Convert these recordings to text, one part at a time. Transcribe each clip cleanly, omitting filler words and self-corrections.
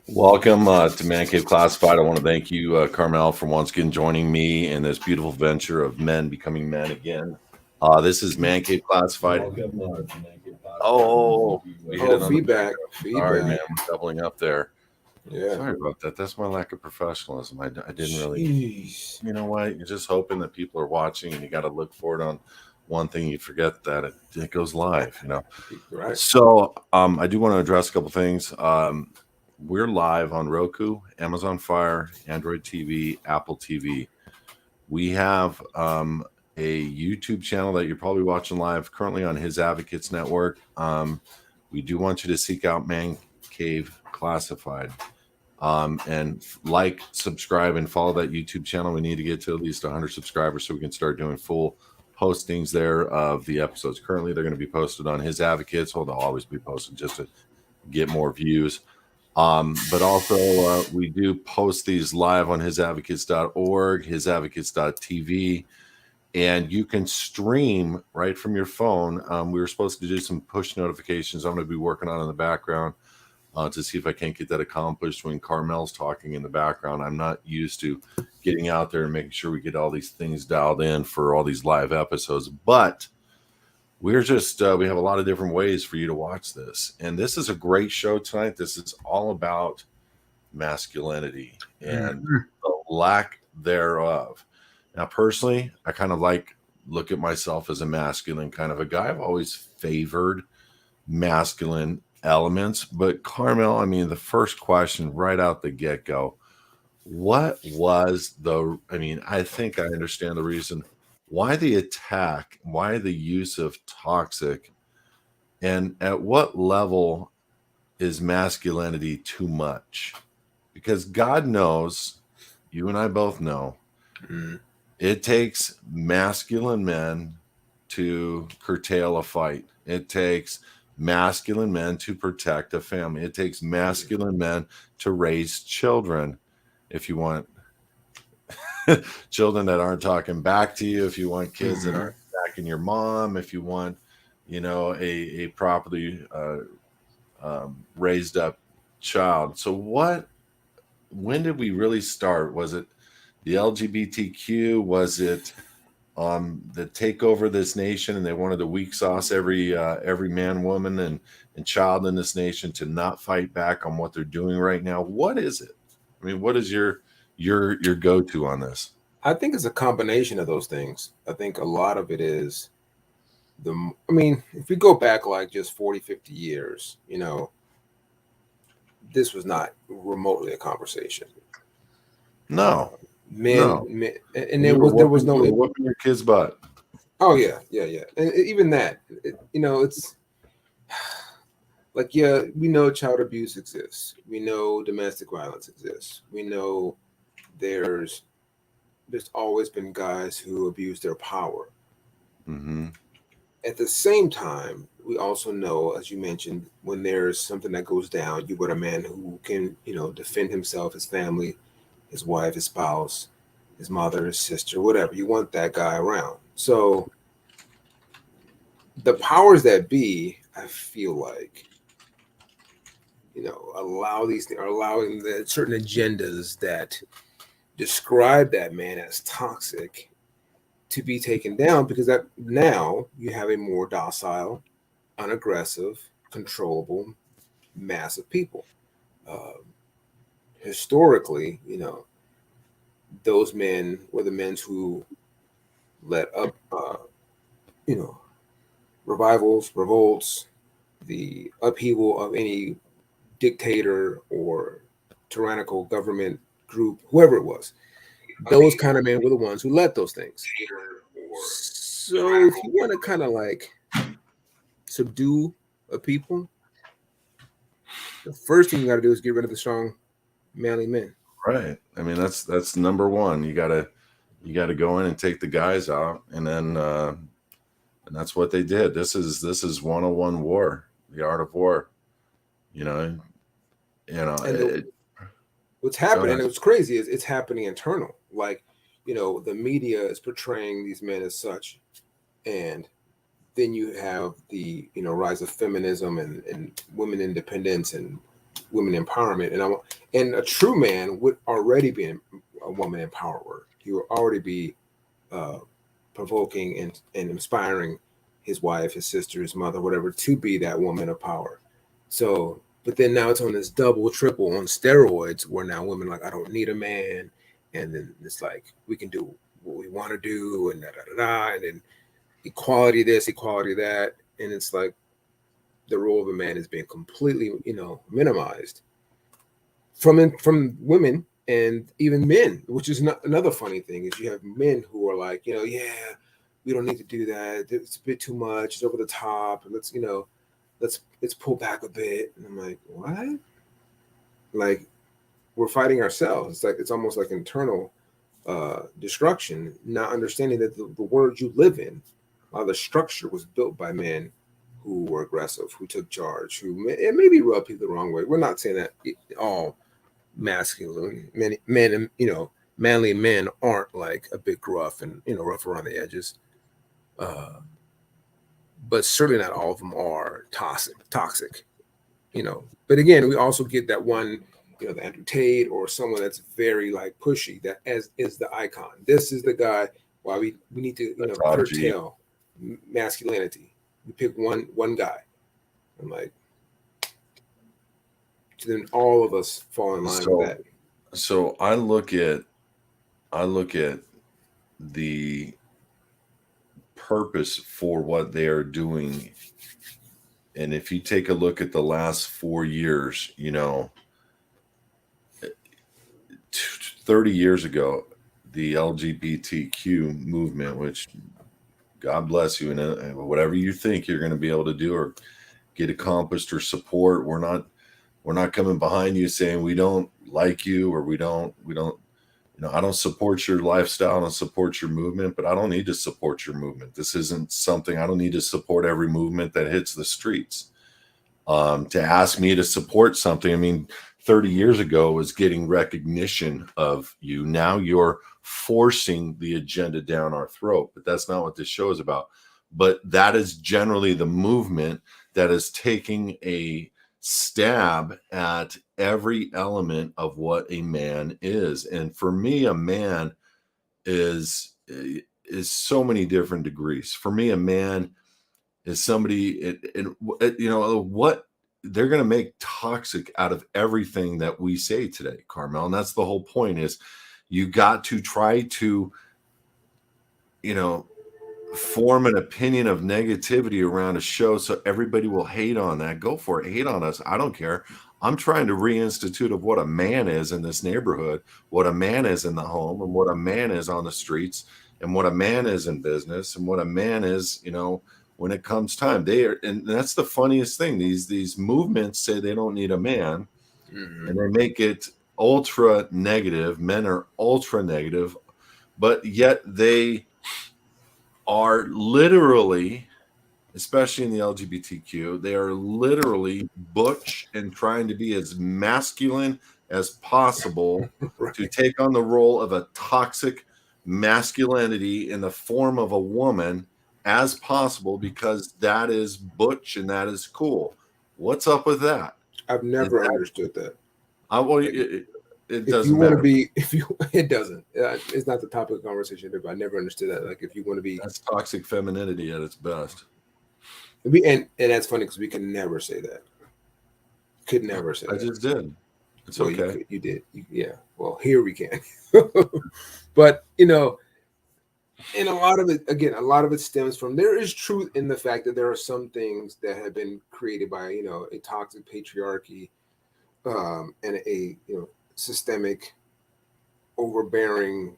Welcome to Mancave Classified. I want to thank you, Carmel, for once again joining me in this beautiful venture of men becoming men again. This is Mancave Classified. Welcome to Mancave Classified. Oh, we hit it on feedback. the Sorry, man, we're doubling up there. Yeah. Sorry about that. That's my lack of professionalism. I didn't really. Jeez. You know what? You're just hoping that people are watching, and you got to look for it on one thing. You forget that it goes live. Right. So I do want to address a couple things. We're live on Roku, Amazon Fire, Android TV, Apple TV. We have a YouTube channel that you're probably watching live currently on HISadvocates Network. We do want you to seek out Mancave Classified. And like, subscribe, and follow that YouTube channel. We need to get to at least 100 subscribers so we can start doing full postings there of the episodes. Currently, they're going to be posted on HISadvocates. Well, they'll always be posted just to get more views. But also, we do post these live on hisadvocates.org, hisadvocates.tv, and you can stream right from your phone. We were supposed to do some push notifications I'm going to be working on in the background to see if I can't get that accomplished when Carmel's talking in the background. I'm not used to getting out there and making sure we get all these things dialed in for all these live episodes, but we're just we have a lot of different ways for you to watch this, and this is a great show tonight. This is all about masculinity and the lack thereof. Now, personally, I kind of look at myself as a masculine kind of a guy. I've always favored masculine elements, but Carmel, I mean, the first question right out the get-go, what was I think I understand the reason why the attack, why the use of toxic, and at what level is masculinity too much? Because God knows, you and I both know, it takes masculine men to curtail a fight. It takes masculine men to protect a family. It takes masculine men to raise children. If you want children that aren't talking back to you, if you want kids that aren't attacking your mom, if you want, a properly raised up child. So when did we really start? Was it the LGBTQ? Was it the takeover of this nation, and they wanted to weak sauce every man, woman, and child in this nation to not fight back on what they're doing right now? What is it? I mean, what is your go-to on this? I think it's a combination of those things. I think a lot of it is if we go back like just 40, 50 years, this was not remotely a conversation. No. Men, and there was no whooping your kid's butt. Oh yeah. And even that, it's like, we know child abuse exists. We know domestic violence exists. We know there's always been guys who abuse their power. Mm-hmm. At the same time, we also know, as you mentioned, when there's something that goes down, you want a man who can, defend himself, his family, his wife, his spouse, his mother, his sister, whatever. You want that guy around. So the powers that be, I feel like, allow these things, are allowing the certain agendas that describe that man as toxic to be taken down, because that now you have a more docile, unaggressive, controllable mass of people. Historically, those men were the men who led up, revolts, the upheaval of any dictator or tyrannical government group, whoever it was. Those kind of men were the ones who led those things. So if you want to kind of like subdue a people, the first thing you got to do is get rid of the strong, manly men. Right. I mean, that's number one. You gotta go in and take the guys out, and then and that's what they did. This is 101 war, the art of war. What's happening, and what's crazy is it's happening internal. Like, the media is portraying these men as such, and then you have the rise of feminism and women independence and women empowerment, and a true man would already be a woman empowerer. He would already be provoking and inspiring his wife, his sister, his mother, whatever, to be that woman of power. So, but then now it's on this double, triple on steroids, where now women are like, I don't need a man, and then it's like we can do what we want to do, and da da da da, and then equality this, equality that, and it's like the role of a man is being completely, minimized from women and even men, which is not another funny thing. Is you have men who are like, yeah, we don't need to do that. It's a bit too much. It's over the top. And let's pull back a bit. And I'm like, what? Like, we're fighting ourselves. It's like it's almost like internal destruction, not understanding that the world you live in, a lot of the structure was built by men who were aggressive, who took charge, it maybe rubbed people the wrong way. We're not saying that all masculine men, manly men aren't like a bit gruff and rough around the edges, but certainly not all of them are toxic. But again, we also get that one, the Andrew Tate or someone that's very like pushy, that is the icon. This is the guy. Why we need to curtail masculinity. We pick one guy. I'm like, so then all of us fall in line with that. So I look at the purpose for what they are doing, and if you take a look at the last 4 years, 30 years ago, the LGBTQ movement, which God bless you, and whatever you think you're going to be able to do or get accomplished or support, we're not coming behind you saying we don't like you or we don't, I don't support your lifestyle, I don't support your movement, but I don't need to support your movement. This isn't something, I don't need to support every movement that hits the streets. To ask me to support something, 30 years ago was getting recognition of you. Now you're forcing the agenda down our throat, but that's not what this show is about. But that is generally the movement that is taking a stab at every element of what a man is. And for me, a man is so many different degrees. For me, a man is somebody, what they're going to make toxic out of everything that we say today, Carmel. And that's the whole point, is you got to try to, form an opinion of negativity around a show so everybody will hate on that. Go for it. Hate on us. I don't care. I'm trying to reinstitute of what a man is in this neighborhood, what a man is in the home, and what a man is on the streets, and what a man is in business, and what a man is, when it comes time. And that's the funniest thing. These movements say they don't need a man, and they make it ultra negative. Men are ultra negative, but yet they are literally, especially in the LGBTQ, they are literally butch and trying to be as masculine as possible Right. to take on the role of a toxic masculinity in the form of a woman as possible, because that is butch and that is cool. What's up with that? I've never understood that. It doesn't matter. It doesn't. It's not the topic of conversation. But I never understood that. Like, if you want to be, that's toxic femininity at its best. And that's funny because we can never say that. Could never say that. I just did. It's okay. You did. Yeah. Well, here we can. But and a lot of it stems from, there is truth in the fact that there are some things that have been created by a toxic patriarchy, and a systemic, overbearing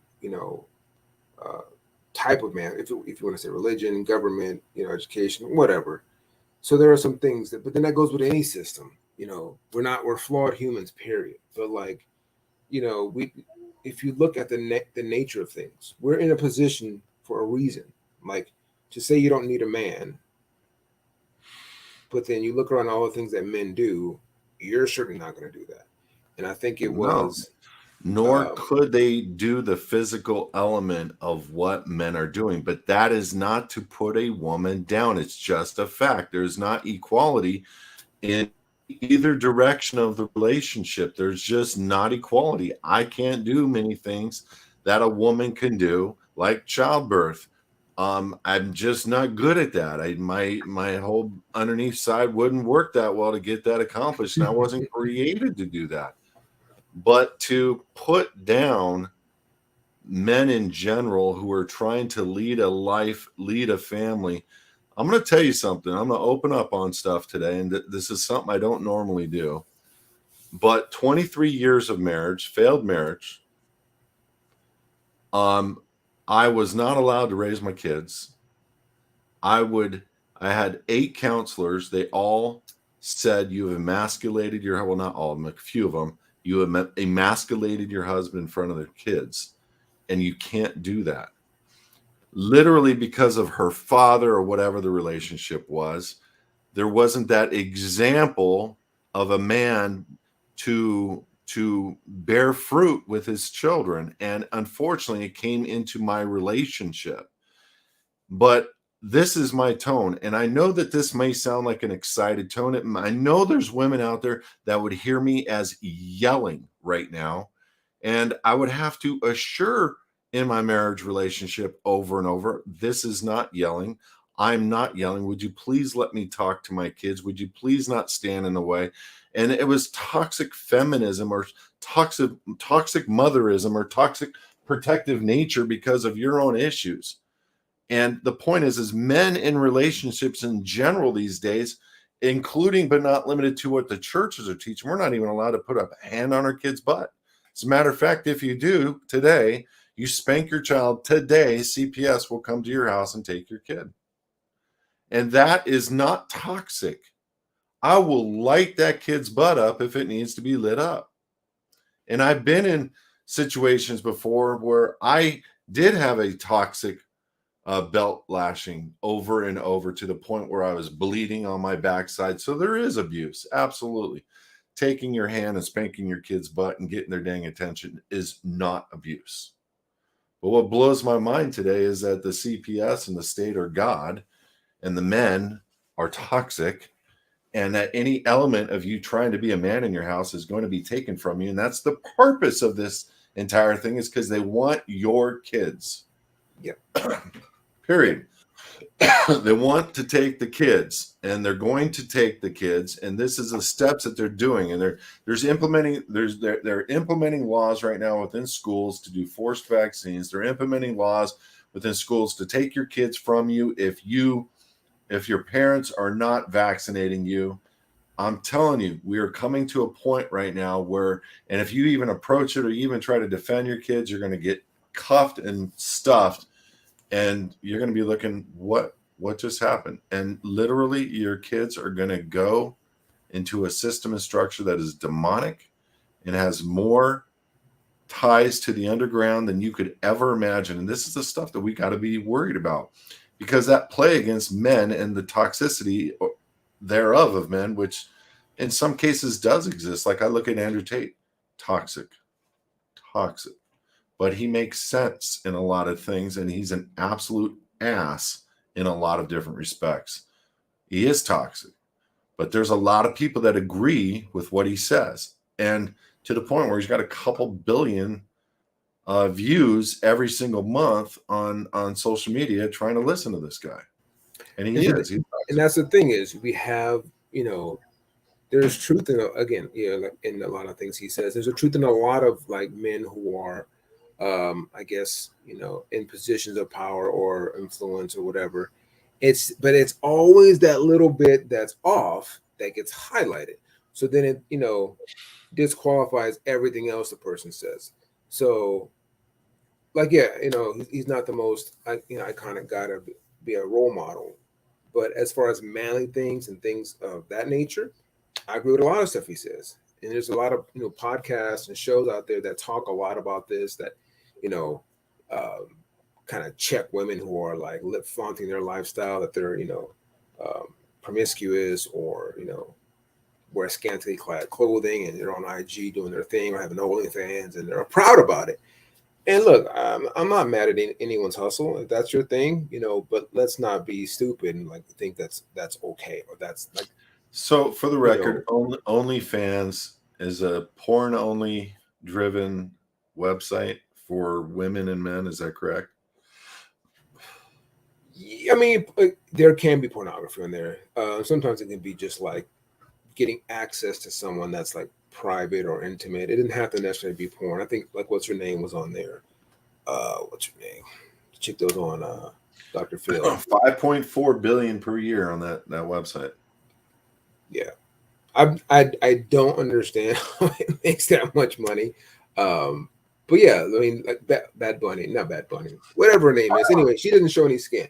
type of man, if you want to say religion, government, education, whatever. So there are some things but then that goes with any system. We're flawed humans, period. But like, if you look at the nature of things, we're in a position for a reason. Like, to say you don't need a man, but then you look around all the things that men do, you're certainly not going to do that. And I think it was. Nor could they do the physical element of what men are doing. But that is not to put a woman down. It's just a fact. There's not equality in either direction of the relationship. There's just not equality. I can't do many things that a woman can do, like childbirth. I'm just not good at that. My whole underneath side wouldn't work that well to get that accomplished, and I wasn't created to do that. But to put down men in general who are trying to lead a life, lead a family. I'm going to tell you something. I'm going to open up on stuff today, and this is something I don't normally do. But 23 years of marriage, failed marriage. I was not allowed to raise my kids. I had 8 counselors. They all said you have emasculated your, well, not all of them, a few of them. You have emasculated your husband in front of their kids, and you can't do that. Literally because of her father or whatever the relationship was, there wasn't that example of a man to bear fruit with his children. And unfortunately, it came into my relationship. But this is my tone. And I know that this may sound like an excited tone. I know there's women out there that would hear me as yelling right now. And I would have to assure in my marriage relationship over and over, this is not yelling. I'm not yelling. Would you please let me talk to my kids? Would you please not stand in the way? And it was toxic feminism or toxic motherism or toxic protective nature because of your own issues. And the point is men in relationships in general these days, including but not limited to what the churches are teaching, we're not even allowed to put a hand on our kid's butt. As a matter of fact, if you do today, you spank your child today, CPS will come to your house and take your kid. And that is not toxic. I will light that kid's butt up if it needs to be lit up. And I've been in situations before where I did have a toxic belt lashing over and over to the point where I was bleeding on my backside. So there is abuse. Absolutely. Taking your hand and spanking your kid's butt and getting their dang attention is not abuse. But what blows my mind today is that the CPS and the state are God and the men are toxic, and that any element of you trying to be a man in your house is going to be taken from you. And that's the purpose of this entire thing, is because they want your kids. Yep. Period. They want to take the kids, and they're going to take the kids, and this is the steps that they're doing. And they're implementing laws right now within schools to do forced vaccines. They're implementing laws within schools to take your kids from you if your parents are not vaccinating you. I'm telling you, we are coming to a point right now where, and if you even approach it or even try to defend your kids, you're going to get cuffed and stuffed. And you're going to be looking, what just happened? And literally, your kids are going to go into a system and structure that is demonic and has more ties to the underground than you could ever imagine. And this is the stuff that we got to be worried about, because that play against men and the toxicity thereof of men, which in some cases does exist. Like I look at Andrew Tate, toxic. But he makes sense in a lot of things, and he's an absolute ass in a lot of different respects. He is toxic, but there's a lot of people that agree with what he says, and to the point where he's got a couple billion views every single month on social media trying to listen to this guy. And and that's the thing, is we have, there's truth in, again, in a lot of things he says. There's a truth in a lot of like men who are I guess, in positions of power or influence or whatever. But it's always that little bit that's off that gets highlighted. So then it, disqualifies everything else the person says. So like, yeah, he's not the most, iconic guy to be a role model. But as far as manly things and things of that nature, I agree with a lot of stuff he says. And there's a lot of, podcasts and shows out there that talk a lot about this, that, kind of check women who are like lip flaunting their lifestyle, that they're, promiscuous or, wear scantily clad clothing and they're on IG doing their thing or having OnlyFans and they're proud about it. And look, I'm not mad at anyone's hustle if that's your thing, but let's not be stupid and like think that's okay, or that's like So, for the You record, know, OnlyFans is a porn-only driven website for women and men. Is that correct? I mean, there can be pornography on there. Sometimes it can be just like getting access to someone that's like private or intimate. It didn't have to necessarily be porn. I think like what's her name was on there. What's her name? The chick that was on Dr. Phil. 5.4 billion per year on that website. Yeah. I don't understand how it makes that much money. But yeah, I mean, like Bad Bunny, not Bad Bunny, whatever her name is. Anyway, she doesn't show any skin,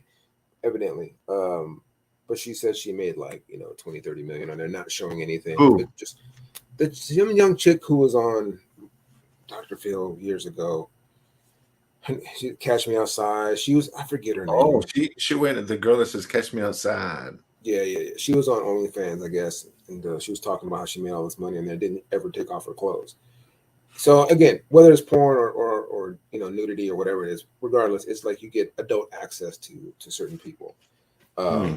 evidently. But she said she made like 20, 30 million on there, not showing anything. Who? But just the young chick who was on Dr. Phil years ago. She Catch Me Outside. She was, I forget her Oh, name. she went. The girl that says "Catch Me Outside." Yeah. She was on OnlyFans, I guess, and she was talking about how she made all this money and then didn't ever take off her clothes. So again, whether it's porn or nudity or whatever it is, regardless, it's like you get adult access to certain people. Hmm.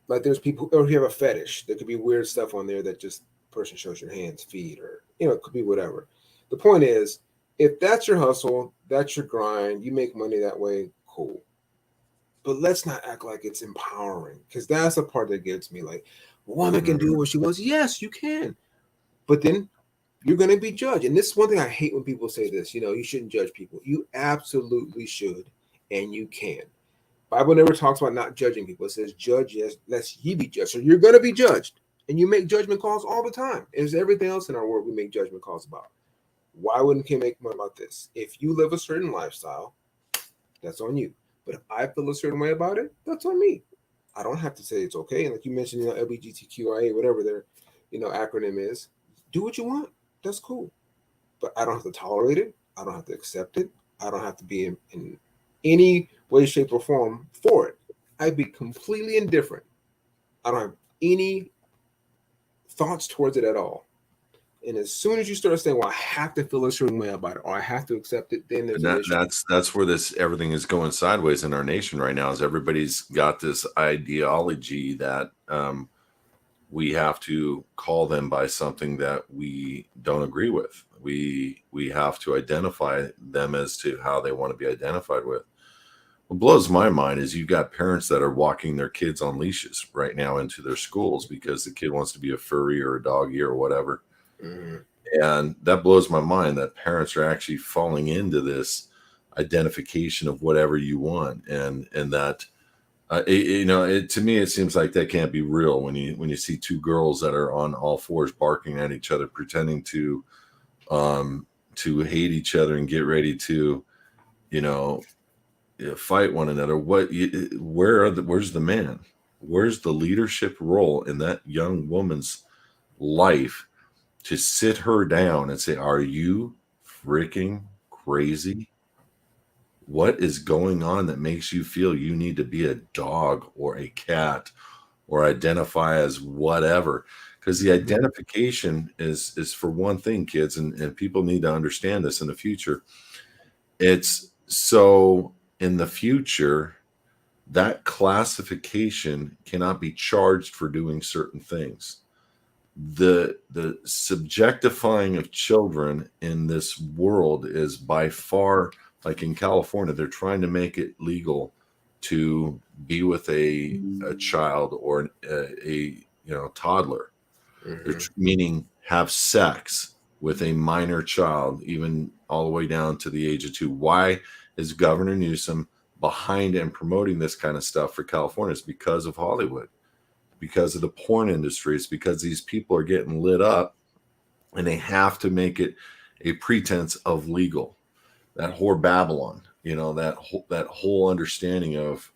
Like there's people, or you have a fetish. There could be weird stuff on there that just person shows your hands, feet, or it could be whatever. The point is, if that's your hustle, that's your grind, you make money that way, cool. But let's not act like it's empowering, because that's the part that gets me. Like, woman can do what she wants. Yes, you can, but then you're going to be judged. And this is one thing I hate when people say this. You shouldn't judge people. You absolutely should, and you can. Bible never talks about not judging people. It says, "Judge, yes, lest ye be judged." So you're going to be judged, and you make judgment calls all the time. There's everything else in our world we make judgment calls about. Why wouldn't Kim make money about this? If you live a certain lifestyle, that's on you. But if I feel a certain way about it, that's on me. I don't have to say it's okay. And like you mentioned, LGBTQIA, whatever their, acronym is, do what you want. That's cool. But I don't have to tolerate it. I don't have to accept it. I don't have to be in any way, shape, or form for it. I'd be completely indifferent. I don't have any thoughts towards it at all. And as soon as you start saying, "Well, I have to feel a certain way about it, or I have to accept it," then there's And an issue. that's where everything is going sideways in our nation right now. Is everybody's got this ideology that we have to call them by something that we don't agree with. We have to identify them as to how they want to be identified with. What blows my mind is you've got parents that are walking their kids on leashes right now into their schools because the kid wants to be a furry or a doggy or whatever. Mm-hmm. And that blows my mind that parents are actually falling into this identification of whatever you want, and that to me it seems like that can't be real when you see two girls that are on all fours barking at each other, pretending to hate each other and get ready to fight one another. Where's the man? Where's the leadership role in that young woman's life to sit her down and say, "Are you freaking crazy? What is going on that makes you feel you need to be a dog or a cat or identify as whatever?" Because the identification is for one thing, kids, and people need to understand this in the future. It's so in the future that classification cannot be charged for doing certain things. The subjectifying of children in this world is by far, like in California, they're trying to make it legal to be with a child or a toddler. Meaning have sex with a minor child, even all the way down to the age of 2. Why is Governor Newsom behind and promoting this kind of stuff for California? It's because of Hollywood, because of the porn industry. It's because these people are getting lit up and they have to make it a pretense of legal. That whore Babylon, that whole understanding of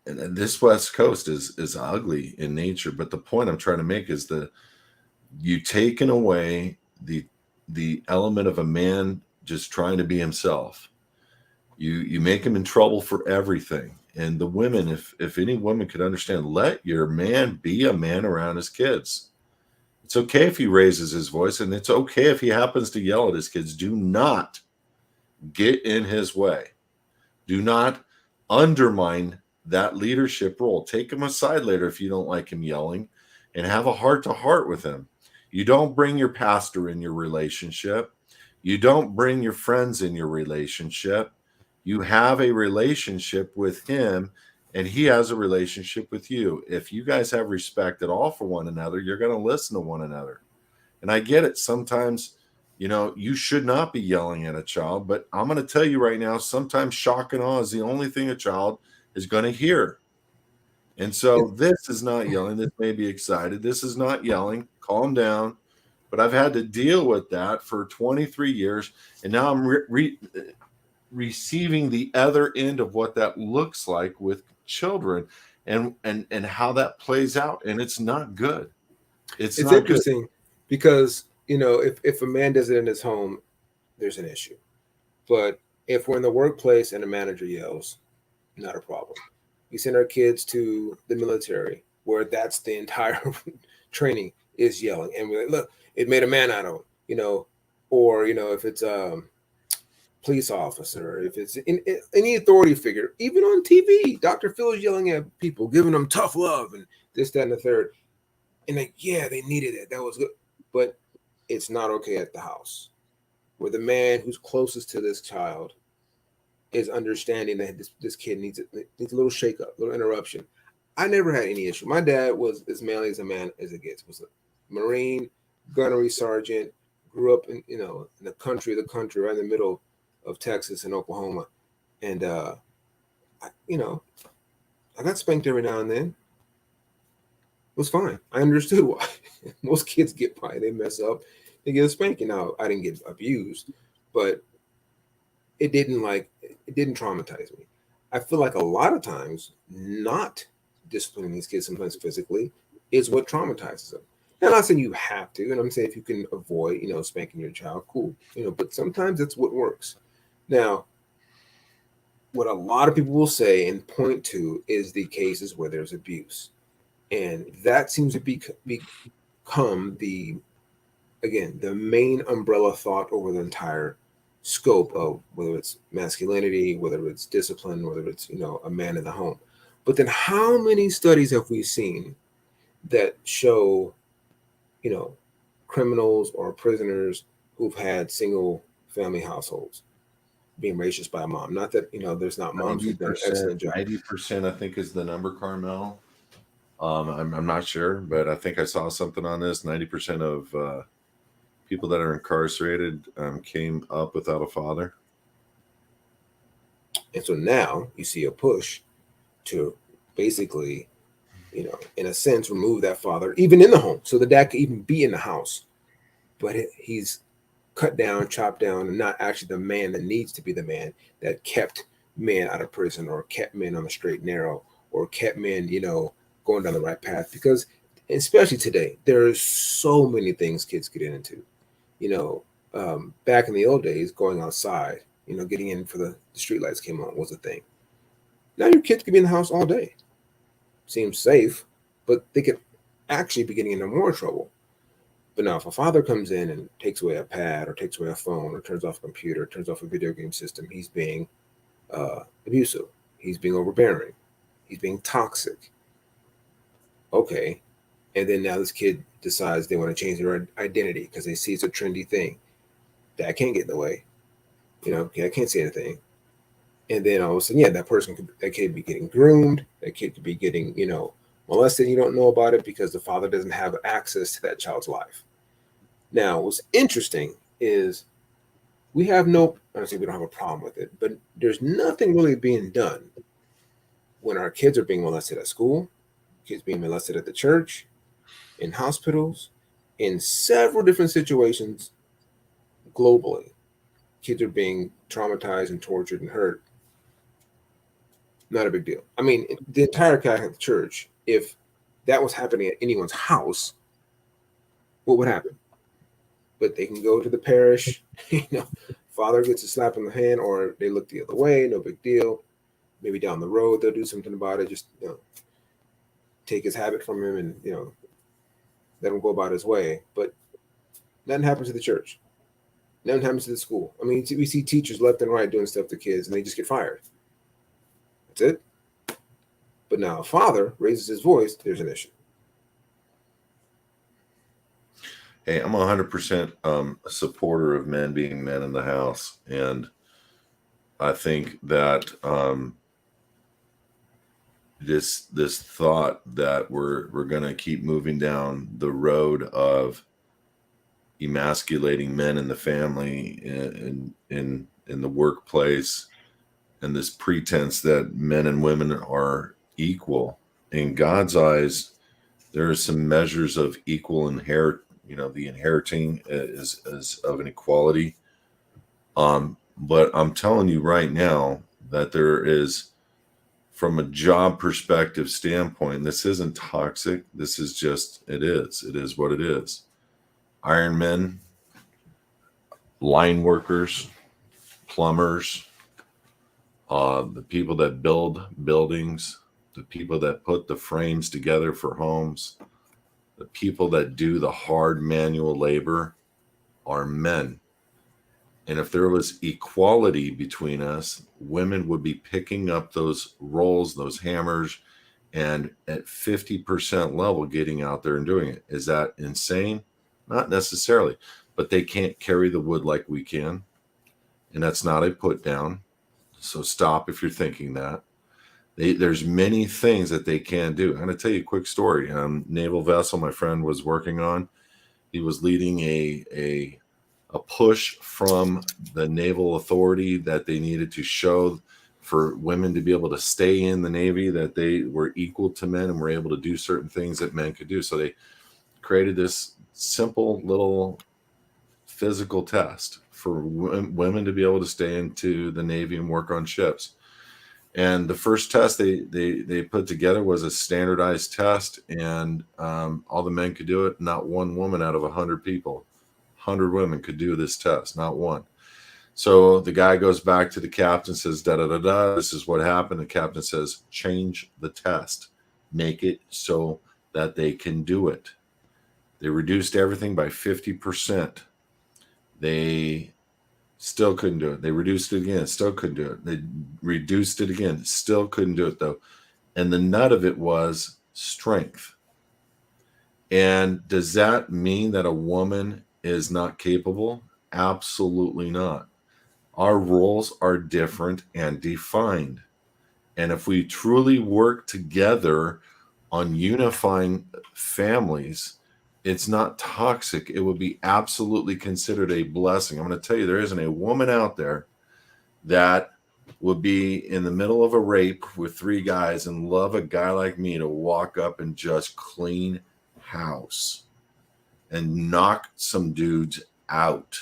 and this West Coast is ugly in nature. But the point I'm trying to make is that you taken away the element of a man just trying to be himself. You make him in trouble for everything. And the women, if any woman could understand, let your man be a man around his kids. It's okay if he raises his voice, and it's okay if he happens to yell at his kids. Do not get in his way. Do not undermine that leadership role. Take him aside later if you don't like him yelling, and have a heart-to-heart with him. You don't bring your pastor in your relationship. You don't bring your friends in your relationship. You have a relationship with him, and he has a relationship with you. If you guys have respect at all for one another, you're going to listen to one another. And I get it. Sometimes, you should not be yelling at a child, but I'm going to tell you right now, sometimes shock and awe is the only thing a child is going to hear. And so this is not yelling. This may be excited. This is not yelling. Calm down. But I've had to deal with that for 23 years. And now I'm receiving the other end of what that looks like with children and how that plays out. And it's not good. It's not interesting because, if a man does it in his home, there's an issue. But if we're in the workplace and a manager yells, not a problem. We send our kids to the military where that's the entire training is yelling. And we're like, look, it made a man out of him, or, if it's a police officer, if it's any authority figure, even on TV, Dr. Phil is yelling at people, giving them tough love and this, that, and the third. And like, yeah, they needed it. That was good. But it's not okay at the house where the man who's closest to this child is understanding that this kid needs a little shake up, a little interruption. I never had any issue. My dad was as manly as a man as it gets. Was a Marine, gunnery sergeant, grew up in the country, right in the middle of Texas and Oklahoma. And I got spanked every now and then. It was fine. I understood why. Most kids get by, they mess up, they get a spanking. Now, I didn't get abused, but it didn't traumatize me. I feel like a lot of times not disciplining these kids, sometimes physically, is what traumatizes them. And I'm not saying you have to, and I'm saying if you can avoid, spanking your child, cool. But sometimes that's what works. Now, what a lot of people will say and point to is the cases where there's abuse. And that seems to become the main umbrella thought over the entire scope of whether it's masculinity, whether it's discipline, whether it's, a man in the home. But then how many studies have we seen that show, criminals or prisoners who've had single family households being raised just by a mom? Not that, there's not moms who've done an excellent job. 90%, I think, is the number, Carmel. I'm not sure, but I think I saw something on this. 90% of people that are incarcerated came up without a father. And so now you see a push to basically, in a sense, remove that father, even in the home, so the dad could even be in the house. But he's cut down, chopped down, and not actually the man that needs to be the man that kept men out of prison or kept men on the straight and narrow or kept men, going down the right path. Because especially today, there's so many things kids get into. Back in the old days, going outside, getting in for the street lights came on was a thing. Now your kids could be in the house all day. Seems safe, but they could actually be getting into more trouble. But now if a father comes in and takes away a pad or takes away a phone or turns off a computer, turns off a video game system, he's being abusive. He's being overbearing. He's being toxic. Okay. And then now this kid decides they want to change their identity because they see it's a trendy thing. Dad can't get in the way. I can't say anything. And then all of a sudden, that kid could be getting groomed. That kid could be getting, molested. You don't know about it because the father doesn't have access to that child's life. Now, what's interesting is honestly, we don't have a problem with it, but there's nothing really being done when our kids are being molested at school, kids being molested at the church, in hospitals, in several different situations globally. Kids are being traumatized and tortured and hurt. Not a big deal. I mean, the entire Catholic Church, if that was happening at anyone's house, what would happen? But they can go to the parish, father gets a slap in the hand, or they look the other way, no big deal. Maybe down the road, they'll do something about it, just take his habit from him and, let him go about his way. But nothing happens to the church. Nothing happens to the school. I mean, we see teachers left and right doing stuff to kids, and they just get fired. That's it. But now a father raises his voice, there's an issue. Hey, I'm 100% a supporter of men being men in the house, and I think that this thought that we're going to keep moving down the road of emasculating men in the family, in the workplace, and this pretense that men and women are equal. In God's eyes, there are some measures of equal the inheriting is of an equality. But I'm telling you right now that there is, from a job perspective standpoint, this isn't toxic. This is just, it is what it is. Ironmen, line workers, plumbers, the people that build buildings, the people that put the frames together for homes, the people that do the hard manual labor are men. And if there was equality between us, women would be picking up those rolls, those hammers, and at 50% level getting out there and doing it. Is that insane? Not necessarily, but they can't carry the wood like we can. And that's not a put down. So stop if you're thinking that. There's many things that they can do. I'm going to tell you a quick story. Naval vessel my friend was working on. He was leading a push from the naval authority that they needed to show for women to be able to stay in the Navy, that they were equal to men and were able to do certain things that men could do. So they created this simple little physical test for women to be able to stay into the Navy and work on ships. And the first test they put together was a standardized test, and all the men could do it. Not one woman out of 100 people, 100 women could do this test, not one. So the guy goes back to the captain, says, da da da da, this is what happened. The captain says, change the test, make it so that they can do it. They reduced everything by 50%. They still couldn't do it. They reduced it again, still couldn't do it. They reduced it again, still couldn't do it though. And the nut of it was strength. And does that mean that a woman is not capable? Absolutely not. Our roles are different and defined. And if we truly work together on unifying families, it's not toxic. It would be absolutely considered a blessing. I'm going to tell you, there isn't a woman out there that would be in the middle of a rape with 3 guys and love a guy like me to walk up and just clean house and knock some dudes out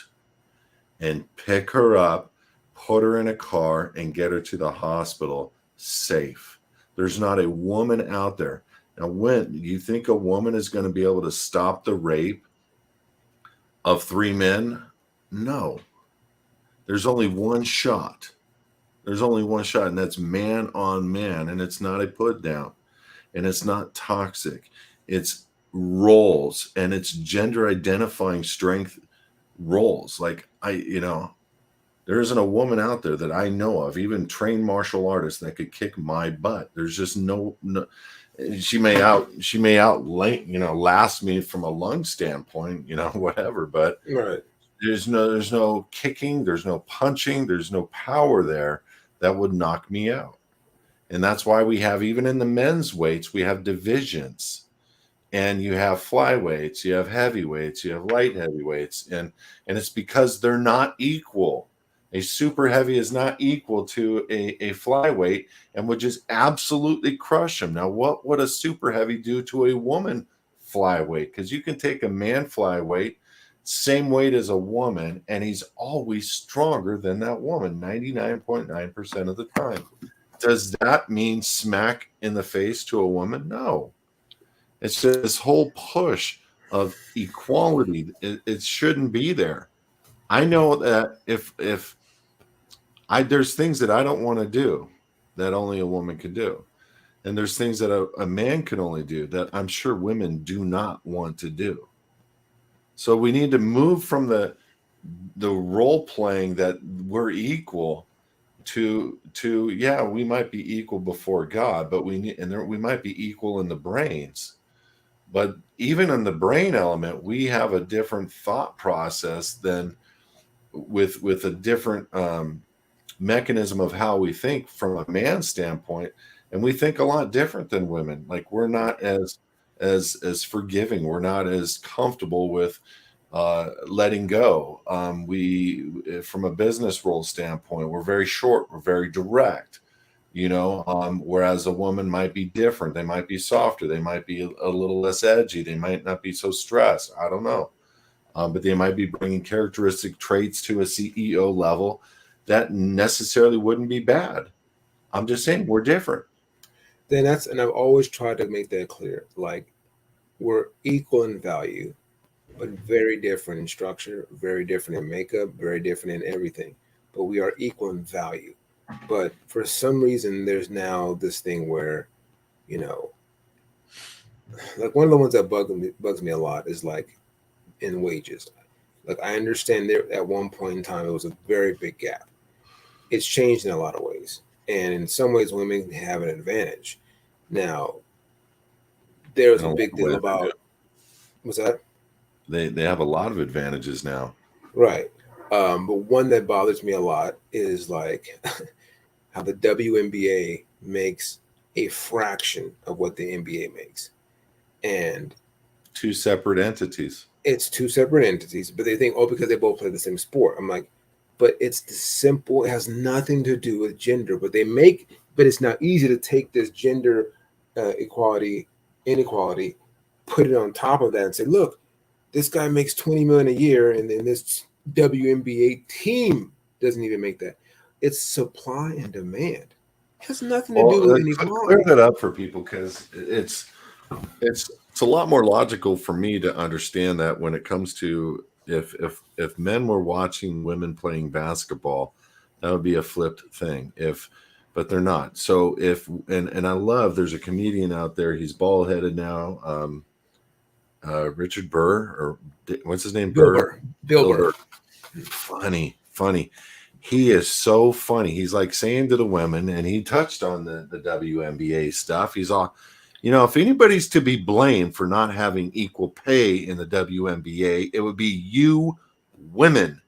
and pick her up, put her in a car, and get her to the hospital safe. There's not a woman out there. Now, when you think a woman is going to be able to stop the rape of 3 men? No. There's only one shot. There's only one shot, and that's man on man, and it's not a put down, and it's not toxic. It's roles, and it's gender identifying strength roles. Like there isn't a woman out there that I know of, even trained martial artists, that could kick my butt. There's just no she may last me from a lung standpoint, whatever, but Right. there's no kicking, there's no punching, there's no power there that would knock me out. And that's why we have, even in the men's weights, we have divisions, and you have flyweights, you have heavyweights, you have light heavyweights, and it's because they're not equal. A super heavy is not equal to a flyweight and would just absolutely crush them. Now, what would a super heavy do to a woman flyweight? Because you can take a man flyweight, same weight as a woman, and he's always stronger than that woman 99.9% of the time. Does that mean smack in the face to a woman? No. It's just this whole push of equality. It shouldn't be there. I know that if there's things that I don't want to do that only a woman can do. And there's things that a man can only do that I'm sure women do not want to do. So we need to move from the role playing that we're equal, yeah, we might be equal before God, but we might be equal in the brains. But even in the brain element, we have a different thought process than with a different mechanism of how we think from a man's standpoint, and we think a lot different than women. Like we're not as forgiving. We're not as comfortable with letting go. We, from a business role standpoint, we're very short. We're very direct. Whereas a woman might be different. They might be softer. They might be a little less edgy. They might not be so stressed. I don't know. But they might be bringing characteristic traits to a CEO level that necessarily wouldn't be bad. I'm just saying we're different. And I've always tried to make that clear. Like, we're equal in value, but very different in structure, very different in makeup, very different in everything. But we are equal in value. But for some reason, there's now this thing where, like one of the ones that bugs me a lot is like in wages. Like I understand there at one point in time it was a very big gap. It's changed in a lot of ways, and in some ways women have an advantage. Now, there's a big deal about what's that? They have a lot of advantages now. Right. But one that bothers me a lot is like how the WNBA makes a fraction of what the NBA makes. And two separate entities. It's two separate entities, but they think, because they both play the same sport. I'm like, but it's the simple, it has nothing to do with gender. But it's now easy to take this gender inequality, put it on top of that and say, look, this guy makes $20 million a year, and then this WNBA team doesn't even make that. It's supply and demand. It has nothing to do with inequality. Clear that up for people, because it's a lot more logical for me to understand that when it comes to if men were watching women playing basketball, that would be a flipped thing. But they're not. So and I love, there's a comedian out there. He's bald headed now. Richard Burr, or what's his name? Bill Burr. Funny. He is so funny. He's like saying to the women, and he touched on the WNBA stuff. He's all, if anybody's to be blamed for not having equal pay in the WNBA, it would be you women.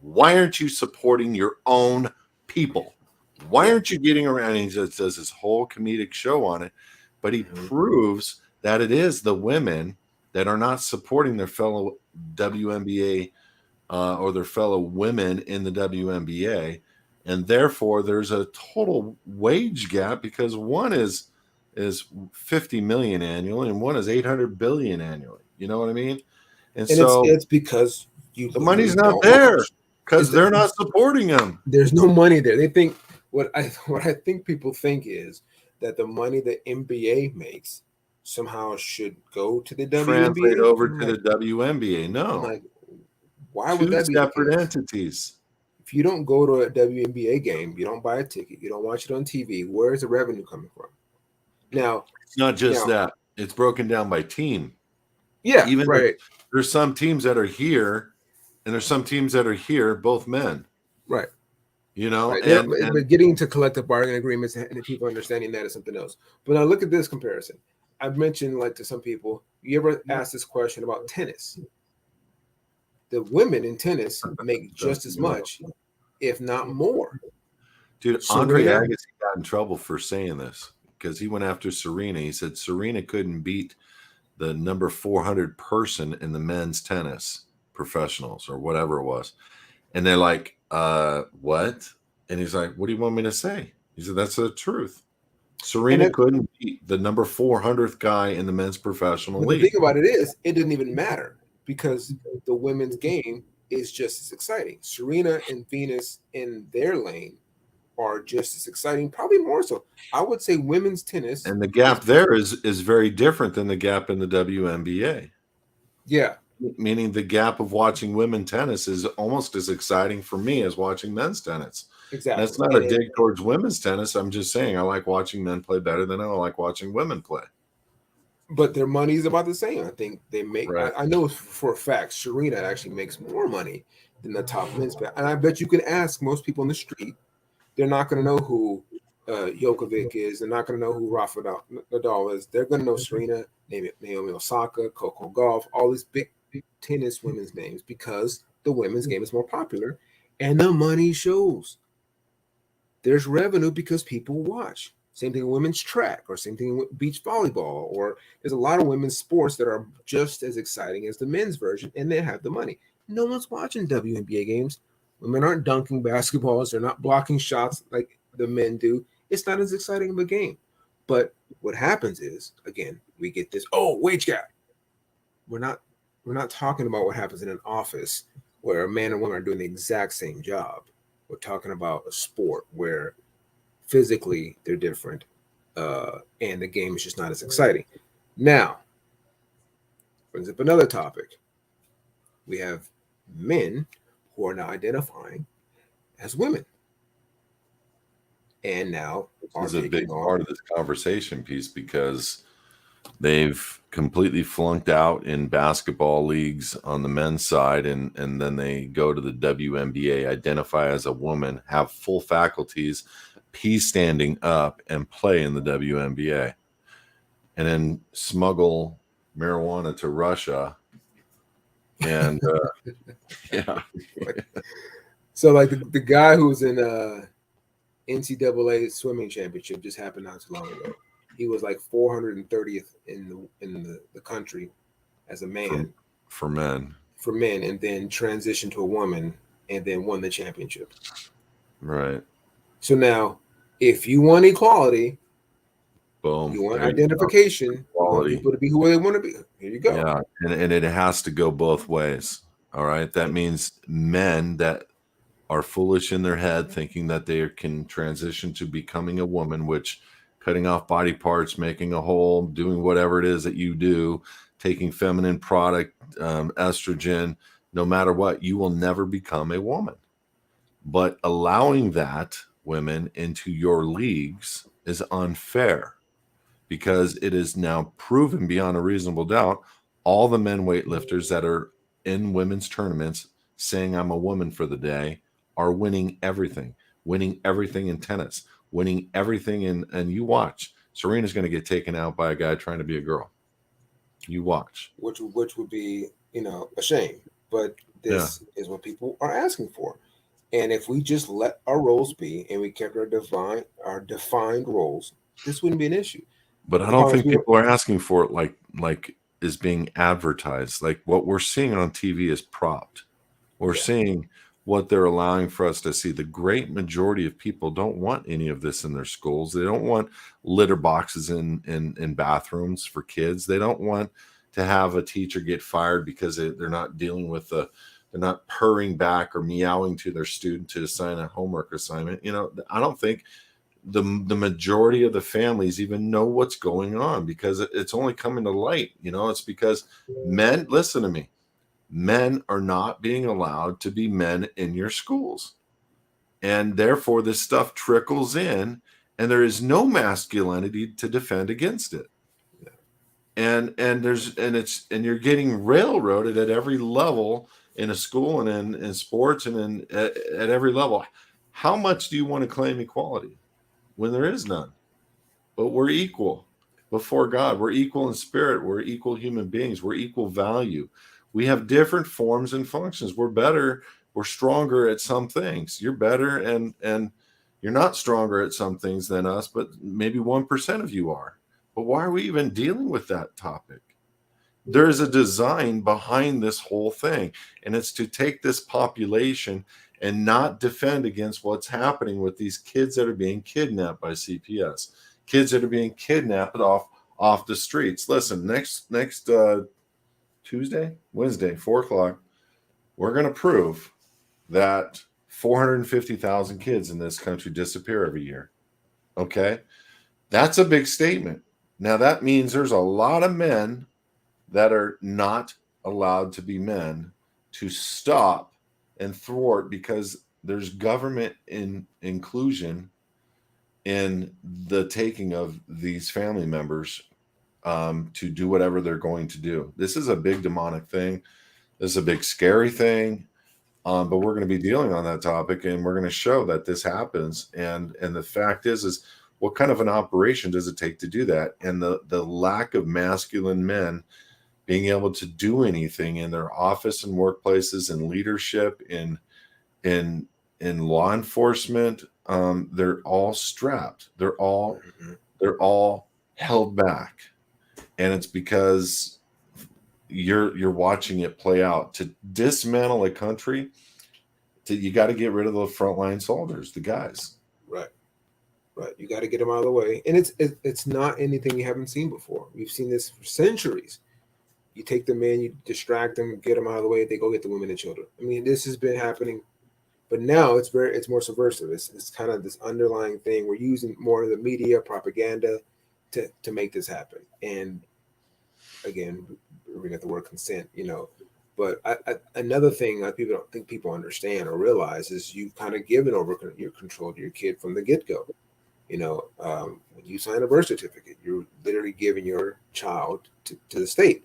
Why aren't you supporting your own people? Why aren't you getting around? And he just does this whole comedic show on it, but he proves that it is the women that are not supporting their fellow WNBA or their fellow women in the WNBA. And therefore, there's a total wage gap, because one is 50 million annually and one is 800 billion annually. You know what I mean? And so it's because the money's not there, because they're not supporting them. There's no money there. They think what I think people think is that the money the NBA makes somehow should go to the WNBA. Translate over to the WNBA. No. Why would that be separate entities? If you don't go to a WNBA game, you don't buy a ticket, you don't watch it on TV, where is the revenue coming from? Now, it's not just that. It's broken down by team. Yeah, even right. There's some teams that are here, and there's some teams that are here, both men. Right. Right. But getting into collective bargaining agreements and the people understanding that is something else. But now look at this comparison. I've mentioned, like, to some people, you ever ask this question about tennis? The women in tennis make just as much, if not more. Dude, Andre Agassi got in trouble for saying this, because he went after Serena. He said Serena couldn't beat the number 400 person in the men's tennis professionals, or whatever it was. And they're like, what? And he's like, what do you want me to say? He said, that's the truth. Serena couldn't beat the number 400th guy in the men's professional league. The thing about it is, it didn't even matter, because the women's game is just as exciting. Serena and Venus in their lane are just as exciting, probably more so. I would say women's tennis. And the gap there is very different than the gap in the WNBA. Yeah. Meaning the gap of watching women tennis is almost as exciting for me as watching men's tennis. Exactly. That's not a dig towards women's tennis. I'm just saying I like watching men play better than I like watching women play. But their money is about the same. I think they make. Right. I know for a fact Serena actually makes more money than the top men's player. And I bet you can ask most people in the street They're not going to know who Djokovic is. They're not going to know who Rafa Nadal is. They're going to know Serena, Naomi Osaka, Coco Gauff, all these big tennis women's names because the women's game is more popular and the money shows. There's revenue because people watch. Same thing with women's track, or same thing with beach volleyball, or there's a lot of women's sports that are just as exciting as the men's version, and they have the money. No one's watching WNBA games. Women aren't dunking basketballs. They're not blocking shots like the men do. It's not as exciting of a game. But what happens is, again, we get this, wage gap. We're not talking about what happens in an office where a man and woman are doing the exact same job. We're talking about a sport where physically they're different, and the game is just not as exciting. Now, brings up another topic. We have men who are now identifying as women. And now this is a big part of this conversation piece because they've completely flunked out in basketball leagues on the men's side, and then they go to the WNBA, identify as a woman, have full faculties, pee standing up, and play in the WNBA, and then smuggle marijuana to Russia. And yeah. So like the guy who was in NCAA swimming championship just happened not too long ago. He was like 430th in the country as a man for men, and then transitioned to a woman and then won the championship. Right. So now, if you want equality, boom, you want identification, you want people to be who they want to be. Here you go. Yeah, and it has to go both ways. All right. That means men that are foolish in their head, thinking that they can transition to becoming a woman, which cutting off body parts, making a hole, doing whatever it is that you do, taking feminine product, estrogen, no matter what, you will never become a woman. But allowing that women into your leagues is unfair because it is now proven beyond a reasonable doubt, all the men weightlifters that are in women's tournaments saying I'm a woman for the day are winning everything in tennis, winning everything and you watch. Serena's going to get taken out by a guy trying to be a girl. You watch. Which would be, a shame. But this is what people are asking for. And if we just let our roles be and we kept our defined roles, this wouldn't be an issue. But I don't think people are asking for it like is being advertised. Like what we're seeing on TV is propped. We're seeing what they're allowing for us to see. The great majority of people don't want any of this in their schools. They don't want litter boxes in bathrooms for kids. They don't want to have a teacher get fired because they're not dealing with they're not purring back or meowing to their student to assign a homework assignment. I don't think the majority of the families even know what's going on because it's only coming to light. It's because men, listen to me, men are not being allowed to be men in your schools. And therefore this stuff trickles in and there is no masculinity to defend against it. And you're getting railroaded at every level in a school and in sports and at every level. How much do you want to claim equality when there is none? But we're equal before God. We're equal in spirit. We're equal human beings. We're equal value. We have different forms and functions. We're better. We're stronger at some things. You're better and you're not stronger at some things than us, but maybe 1% of you are. But why are we even dealing with that topic? There is a design behind this whole thing, and it's to take this population and not defend against what's happening with these kids that are being kidnapped by CPS, kids that are being kidnapped off the streets. Listen, next Wednesday, 4:00, we're going to prove that 450,000 kids in this country disappear every year. Okay? That's a big statement. Now, that means there's a lot of men that are not allowed to be men to stop and thwart because there's government inclusion in the taking of these family members to do whatever they're going to do. This is a big demonic thing. This is a big scary thing. But we're going to be dealing on that topic, and we're going to show that this happens. And the fact is what kind of an operation does it take to do that? And the lack of masculine men being able to do anything in their office and workplaces and leadership in law enforcement, they're all strapped. They're all held back, and it's because you're watching it play out. To dismantle a country, you got to get rid of the frontline soldiers, the guys. Right. You got to get them out of the way, and it's not anything you haven't seen before. We've seen this for centuries. You take the men, you distract them, get them out of the way. They go get the women and children. I mean, this has been happening, but now it's more subversive. It's kind of this underlying thing. We're using more of the media propaganda to make this happen. And again, we got the word consent, But another thing I people don't think people understand or realize is you've kind of given over your control to your kid from the get-go. When you sign a birth certificate, you're literally giving your child to the state.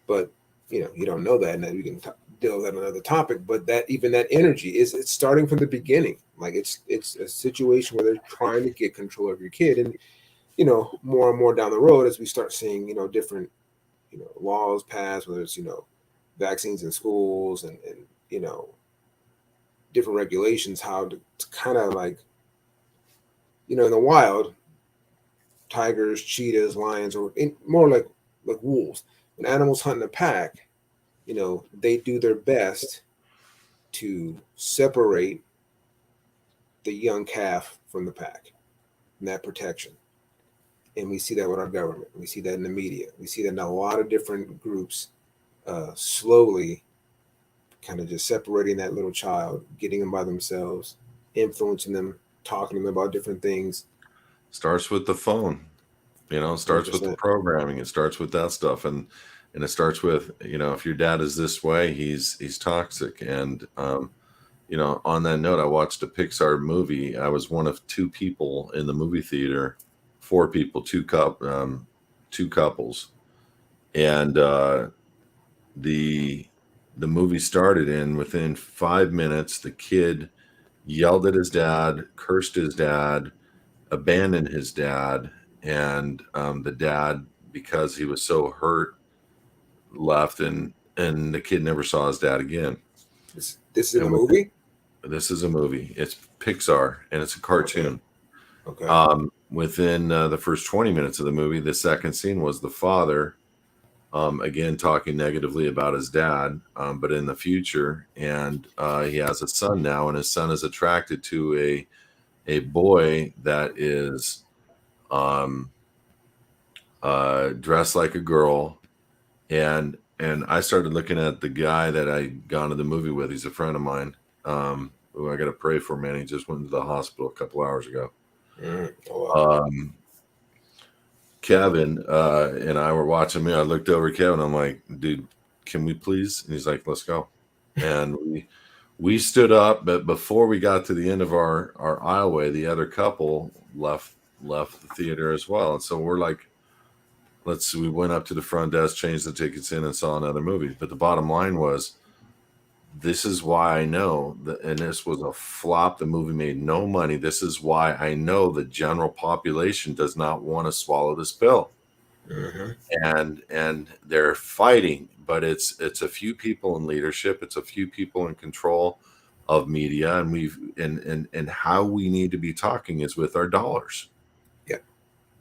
But you don't know that, and then we can deal with that on another topic. But that energy it's starting from the beginning. Like it's a situation where they're trying to get control of your kid, and more and more down the road as we start seeing different laws passed, whether it's vaccines in schools and different regulations, how to kind of like in the wild, tigers, cheetahs, lions, or more like wolves. When animals hunt in a pack, they do their best to separate the young calf from the pack and that protection. And we see that with our government. We see that in the media. We see that in a lot of different groups, slowly kind of just separating that little child, getting them by themselves, influencing them, talking to them about different things. Starts with the phone, starts 100%. With the programming. It starts with that stuff. And it starts with, if your dad is this way, he's toxic. And, on that note, I watched a Pixar movie. I was one of two people in the movie theater, 4 people, two couples. And the movie started, and within 5 minutes, the kid yelled at his dad, cursed his dad, abandoned his dad, and the dad, because he was so hurt, left, and the kid never saw his dad again. This is a movie? This is a movie. It's Pixar, and it's a cartoon. Okay. Within the first 20 minutes of the movie, the second scene was the father, again, talking negatively about his dad, but in the future, and he has a son now, and his son is attracted to a boy that is dressed like a girl, and I started looking at the guy that I gone to the movie with. He's a friend of mine, who I got to pray for, man. He just went to the hospital a couple hours ago. Kevin and I were watching me. I looked over at Kevin. I'm like, dude, can we please? And he's like, let's go. And we stood up, but before we got to the end of our aisleway, the other couple left the theater as well. And so we're like, we went up to the front desk, changed the tickets in, and saw another movie. But the bottom line was, this is why I know that, and this was a flop. The movie made no money. This is why I know the general population does not want to swallow this pill. Mm-hmm. And they're fighting, but it's a few people in leadership. It's a few people in control of media, and how we need to be talking is with our dollars. Yeah.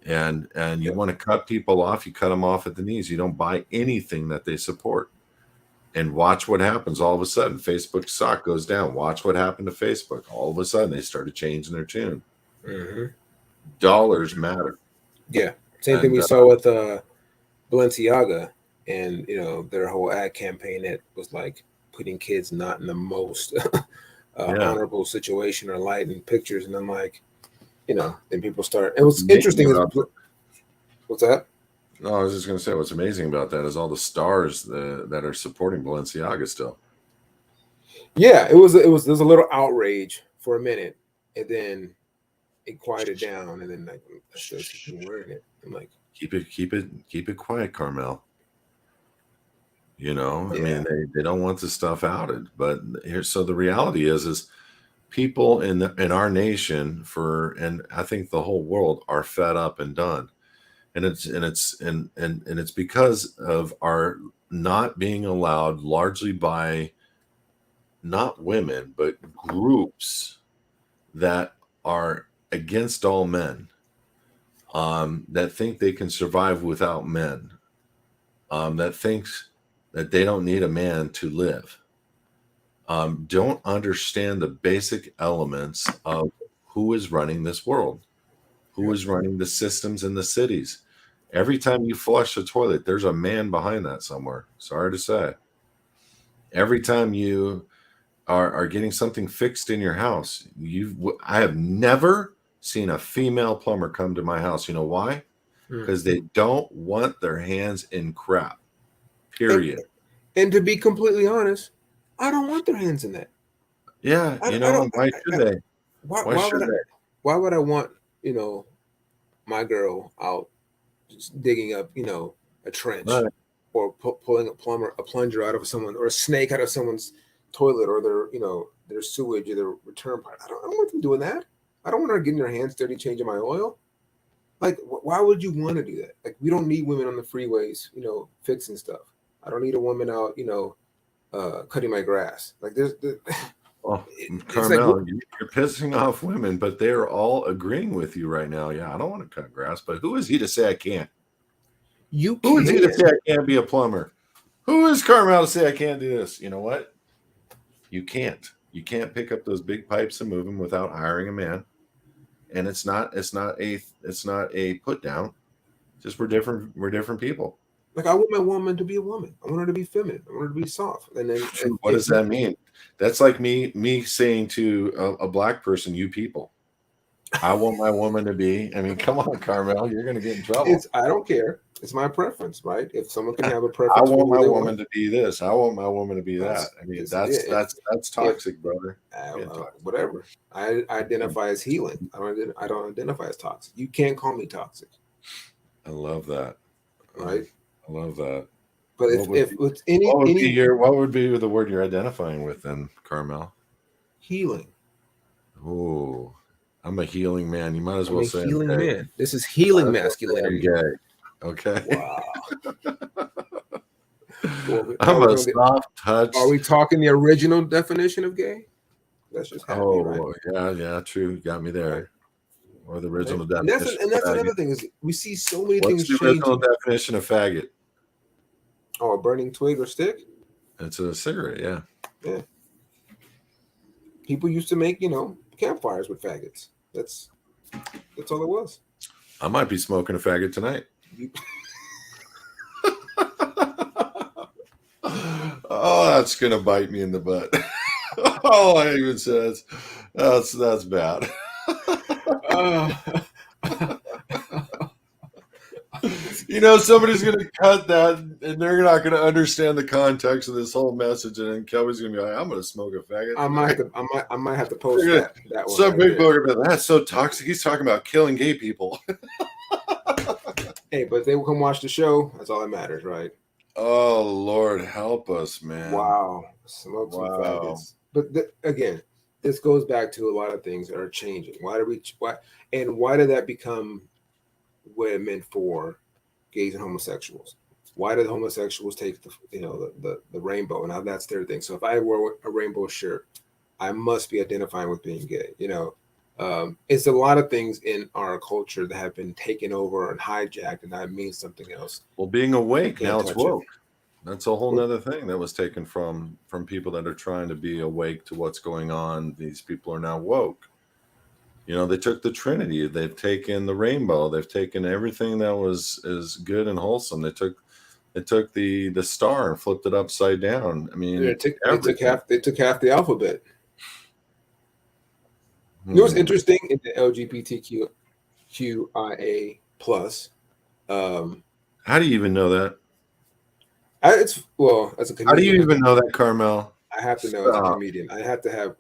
And you want to cut people off, you cut them off at the knees. You don't buy anything that they support. And watch what happens. All of a sudden, Facebook stock goes down. Watch what happened to Facebook. All of a sudden, they started changing their tune. Mm-hmm. Dollars matter. Yeah. Same thing we saw with Balenciaga and, their whole ad campaign that was like putting kids not in the most honorable situation or light in pictures. And I'm like, then people start. And what's interesting is, what's that? No, I was just going to say, what's amazing about that is all the stars that are supporting Balenciaga still. Yeah, there's a little outrage for a minute, and then it quieted down, and then like still people wearing it. I'm like, keep it quiet, Carmel. I mean, they don't want the stuff outed. But so the reality is people in our nation and I think the whole world are fed up and done. And it's because of our not being allowed, largely by not women, but groups that are against all men, that think they can survive without men, that thinks that they don't need a man to live, don't understand the basic elements of who is running this world, who is running the systems in the cities. Every time you flush a toilet, there's a man behind that somewhere. Sorry to say. Every time you are getting something fixed in your house, I have never seen a female plumber come to my house. You know why? Because they don't want their hands in crap. Period. And to be completely honest, I don't want their hands in that. Yeah, why should they? Why would I want, my girl out just digging up, a trench, right, or pulling a plunger out of someone, or a snake out of someone's toilet, or their sewage or their return pipe? I don't want them doing that. I don't want her getting their hands dirty changing my oil. Like, why would you want to do that? Like, we don't need women on the freeways, fixing stuff. I don't need a woman out, cutting my grass. Like, Carmel, like, you're pissing off women, but they're all agreeing with you right now. Yeah, I don't want to cut grass, but who is he to say I can't? Who is he to say I can't be a plumber? Who is Carmel to say I can't do this? You know what? You can't. You can't pick up those big pipes and move them without hiring a man. And it's not a put down. Just we're different people. Like, I want my woman to be a woman. I want her to be feminine. I want her to be soft. And then what does that mean? That's like me saying to a black person, "You people." I want my woman to be. I mean, come on, Carmel, you're going to get in trouble. I don't care. It's my preference, right? If someone can have a preference, I want my woman to be this. I want my woman to be that. I mean, that's toxic, brother. Whatever. I identify as healing. I don't identify as toxic. You can't call me toxic. I love that. Right. I love that. But what would be the word you're identifying with then, Carmel? Healing. Oh, I'm a healing man. You might as well say healing man. This is healing masculinity. Okay. Wow. I'm a soft touch. Are we talking the original definition of gay? That's just happy, right? Yeah, true. You got me there. Or the original definition. And that's another thing, is we see so many things changing. What's the original definition of faggot? Oh, a burning twig or stick? It's a cigarette, yeah. Yeah. People used to make, campfires with faggots. That's all it was. I might be smoking a faggot tonight. Oh, that's gonna bite me in the butt. All I even says, that's bad. Somebody's going to cut that, and they're not going to understand the context of this whole message, and then Kelby's going to be like, "I'm going to smoke a faggot." I might have to post that one. Some big booger, but that's so toxic. He's talking about killing gay people. Hey, but they will come watch the show. That's all that matters, right? Oh, Lord, help us, man! Wow, smoke some faggots. But again, this goes back to a lot of things that are changing. Why did that become what it meant for gays and homosexuals? Why did homosexuals take the rainbow? Now that's their thing. So if I wore a rainbow shirt, I must be identifying with being gay. It's a lot of things in our culture that have been taken over and hijacked, and that means something else. Well, being awake, now it's woke. That's a whole nother thing that was taken from people that are trying to be awake to what's going on. These people are now woke. They took the Trinity, they've taken the rainbow, they've taken everything that is good and wholesome. They took the star and flipped it upside down. I mean, they took half the alphabet. You know what's interesting in the LGBTQIA plus? How do you even know that? As a comedian. How do you even know that, Carmel? I have to know as a comedian. I have to have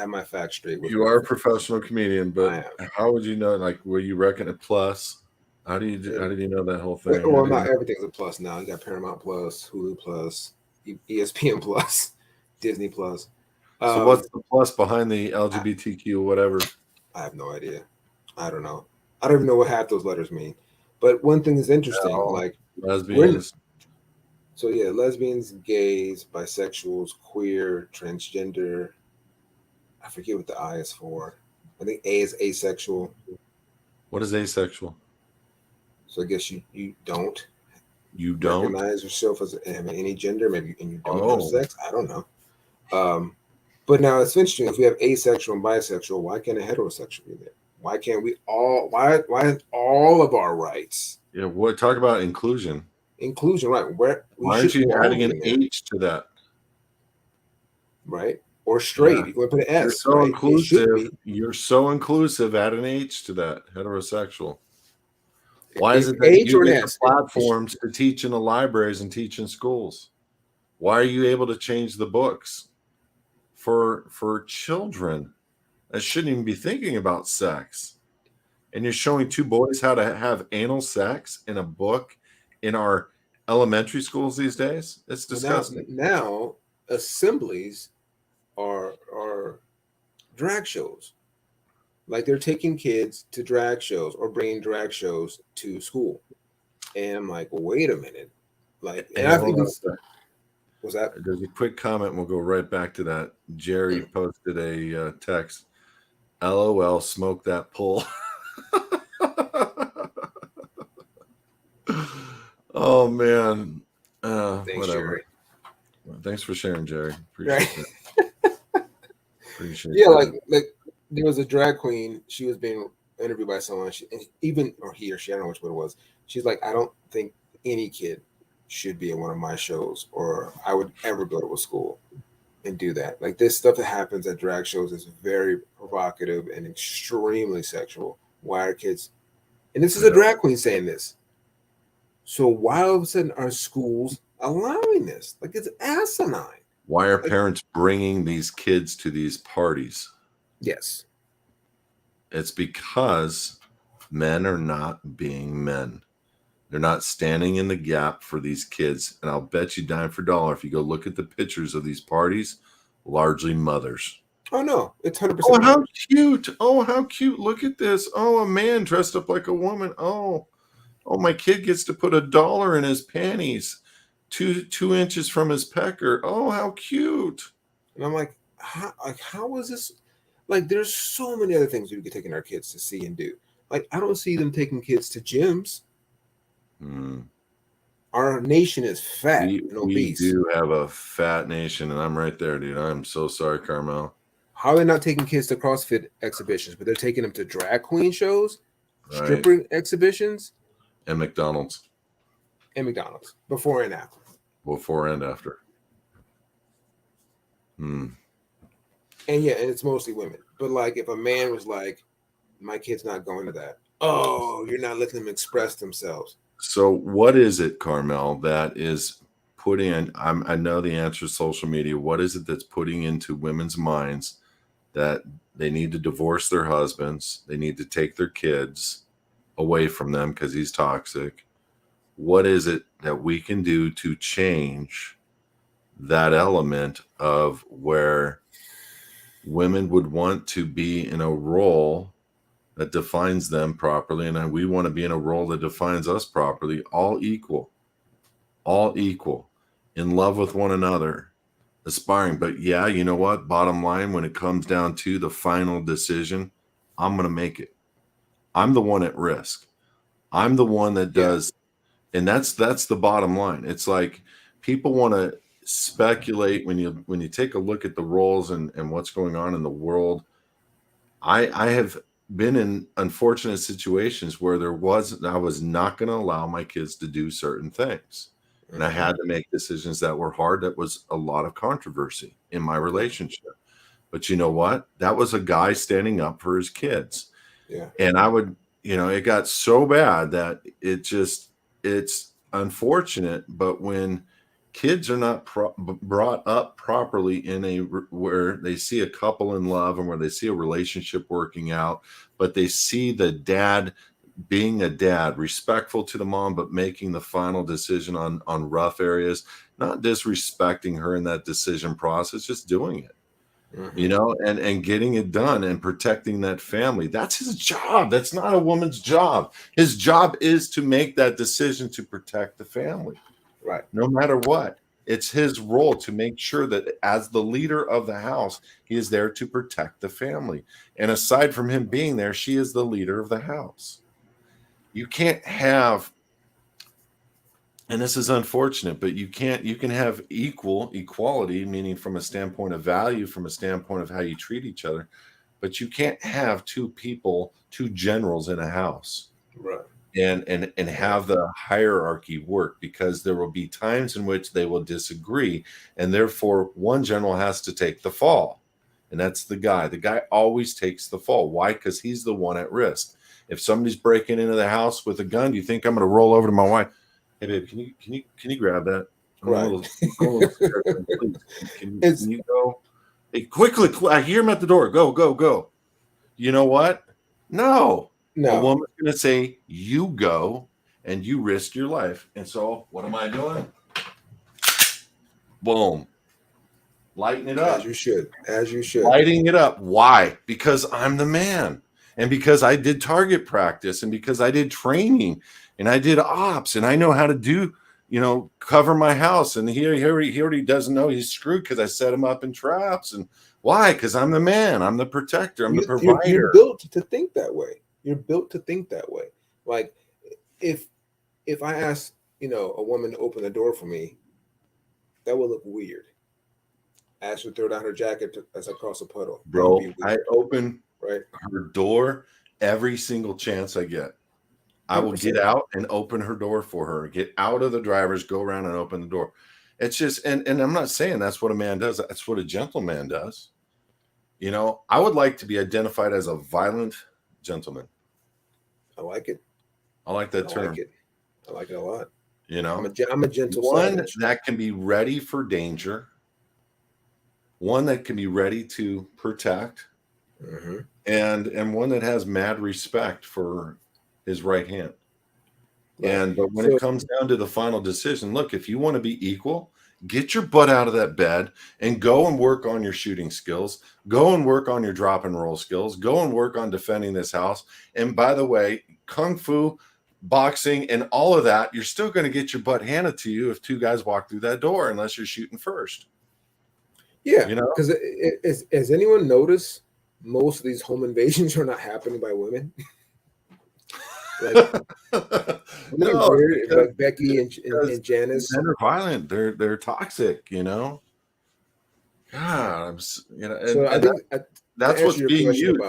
my facts straight. You are a professional comedian, but how would you know? Like, will you reckon it plus? How did you know that whole thing? Well, not everything's a plus now. You got Paramount Plus, Hulu Plus, ESPN Plus, Disney Plus. So what's the plus behind the LGBTQ whatever? I have no idea. I don't know. I don't even know what half those letters mean. But one thing is interesting, like lesbians. So yeah, lesbians, gays, bisexuals, queer, transgender. I forget what the I is for. I think A is asexual. What is asexual? So I guess you don't don't recognize yourself as having any gender, maybe, and you don't have sex. I don't know. But now it's interesting. If we have asexual and bisexual, why can't a heterosexual be there? Why can't we all? Why all of our rights? Yeah, what talk about inclusion? Inclusion, right? Why aren't you adding an H to that? Right? Or straight. Yeah. You want to put an S. You're so right? Inclusive. You're so inclusive. Add an H to that. Heterosexual. Why is it that H you or get S? platforms to teach in the libraries and teach in schools? Why are you able to change the books for children that shouldn't even be thinking about sex? And you're showing two boys how to have anal sex in a book in our elementary schools these days? It's disgusting. Now assemblies are drag shows. Like they're taking kids to drag shows or bringing drag shows to school. And I'm like, wait a minute. Like, and I've even was that? There's a quick comment. We'll go right back to that. Jerry posted a text. LOL, smoke that pull. Oh man. Thanks, whatever. Jerry. Well, thanks for sharing, Jerry. Appreciate that. Appreciate yeah, that. like there was a drag queen. She was being interviewed by someone. Or he or she, I don't know which one it was. She's like, I don't think any kid should be in one of my shows, or I would ever go to a school and do that. Like this stuff that happens at drag shows is very provocative and extremely sexual. Why are kids? And this is a drag queen saying this. So why all of a sudden are schools allowing this? Like it's asinine. Why are parents bringing these kids to these parties? Yes. It's because men are not being men. They're not standing in the gap for these kids. And I'll bet you dime for dollar, if you go look at the pictures of these parties, largely mothers. Oh, no. It's 100%. Oh, how cute. Oh, how cute. Look at this. Oh, a man dressed up like a woman. Oh, my kid gets to put $1 in his panties, two inches from his pecker. Oh, how cute. And I'm like, how is this? Like, there's so many other things we could be taking our kids to see and do. Like, I don't see them taking kids to gyms. Our nation is fat and obese. We do have a fat nation, and I'm right there, dude. I'm so sorry, Carmel. How are they not taking kids to CrossFit exhibitions, but they're taking them to drag queen shows, stripper exhibitions, and McDonald's. Before and after. Before and after. And yeah, and it's mostly women. But like, if a man was like, my kid's not going to that. Oh, you're not letting them express themselves. So what is it, Carmel, that is putting in, I know the answer is social media. What is it that's putting into women's minds that they need to divorce their husbands? They need to take their kids away from them because he's toxic. What is it that we can do to change that element of where women would want to be in a role that defines them properly, and we want to be in a role that defines us properly, all equal, in love with one another, aspiring. But yeah, you know what? Bottom line, when it comes down to the final decision, I'm going to make it. I'm the one at risk. I'm the one that does. And that's the bottom line. It's like people want to speculate when you take a look at the roles and what's going on in the world. I have been in unfortunate situations where I was not going to allow my kids to do certain things. And I had to make decisions that were hard. That was a lot of controversy in my relationship. But you know what? That was a guy standing up for his kids. Yeah. And I would, it got so bad that it's unfortunate. But when kids are not brought up properly where they see a couple in love and where they see a relationship working out, but they see the dad being a dad, respectful to the mom, but making the final decision on rough areas, not disrespecting her in that decision process, just doing it. Mm-hmm. You know, and getting it done and protecting that family. That's his job. That's not a woman's job. His job is to make that decision to protect the family, Right. no matter what. It's his role to make sure that as the leader of the house, he is there to protect the family. And aside from him being there, she is the leader of the house. You can't have, and this is unfortunate, but you can have equality, meaning from a standpoint of value, from a standpoint of how you treat each other, but you can't have two people, two generals in a house, Right. and have the hierarchy work, because there will be times in which they will disagree, and therefore one general has to take the fall. And that's the guy. The guy always takes the fall. Why? Because he's the one at risk. If somebody's breaking into the house with a gun, do you think I'm going to roll over to my wife? Hey, babe, can you grab that? I'm Right. I'm a little scared. Please, can you go? Hey, quickly! I hear him at the door. Go, go, go! You know what? No. A No. woman's going to say, "You go," and you risk your life. And so, what am I doing? Boom! Lighting it up. As you should. As you should. Lighting it up. Why? Because I'm the man, and because I did target practice, and because I did training, and I did ops, and I know how to do, cover my house. And he already doesn't know he's screwed because I set him up in traps. And why? Because I'm the man. I'm the protector. I'm the provider. You're built to think that way. You're built to think that way. Like if I ask, a woman to open the door for me, that would look weird. Ask her to throw down her jacket as I cross a puddle. Bro, I open right her door every single chance I get. I will 100%. get out and open her door for her. Get out of the driver's, go around and open the door. It's just, and I'm not saying that's what a man does. That's what a gentleman does. I would like to be identified as a violent gentleman. I like it. I like that term. I like it a lot. I'm a gentle one savage. That can be ready for danger. One that can be ready to protect, mm-hmm. and one that has mad respect for his right hand. Right. But when it comes down to the final decision, look, if you want to be equal, get your butt out of that bed and go and work on your shooting skills. Go and work on your drop and roll skills. Go and work on defending this house. And by the way, kung fu, boxing, and all of that, you're still going to get your butt handed to you if two guys walk through that door, unless you're shooting first. Yeah, because has anyone noticed most of these home invasions are not happening by women? No, like Becky and Janice. Men are violent. They're toxic. God, So I think that's what's being used.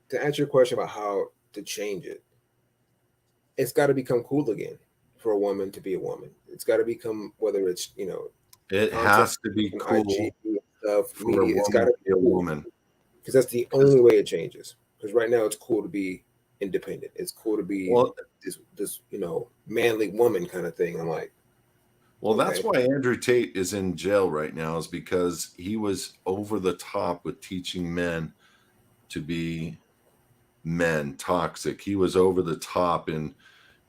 To answer your question about how to change it, it's got to become cool again for a woman to be a woman. It's got to become, whether it's it has to be cool stuff, for media. It's got to be a woman, because that's the only way it changes. Because right now it's cool to be independent. It's cool to be this manly woman kind of thing. I'm like, that's why Andrew Tate is in jail right now, is because he was over the top with teaching men to be men, toxic. He was over the top, and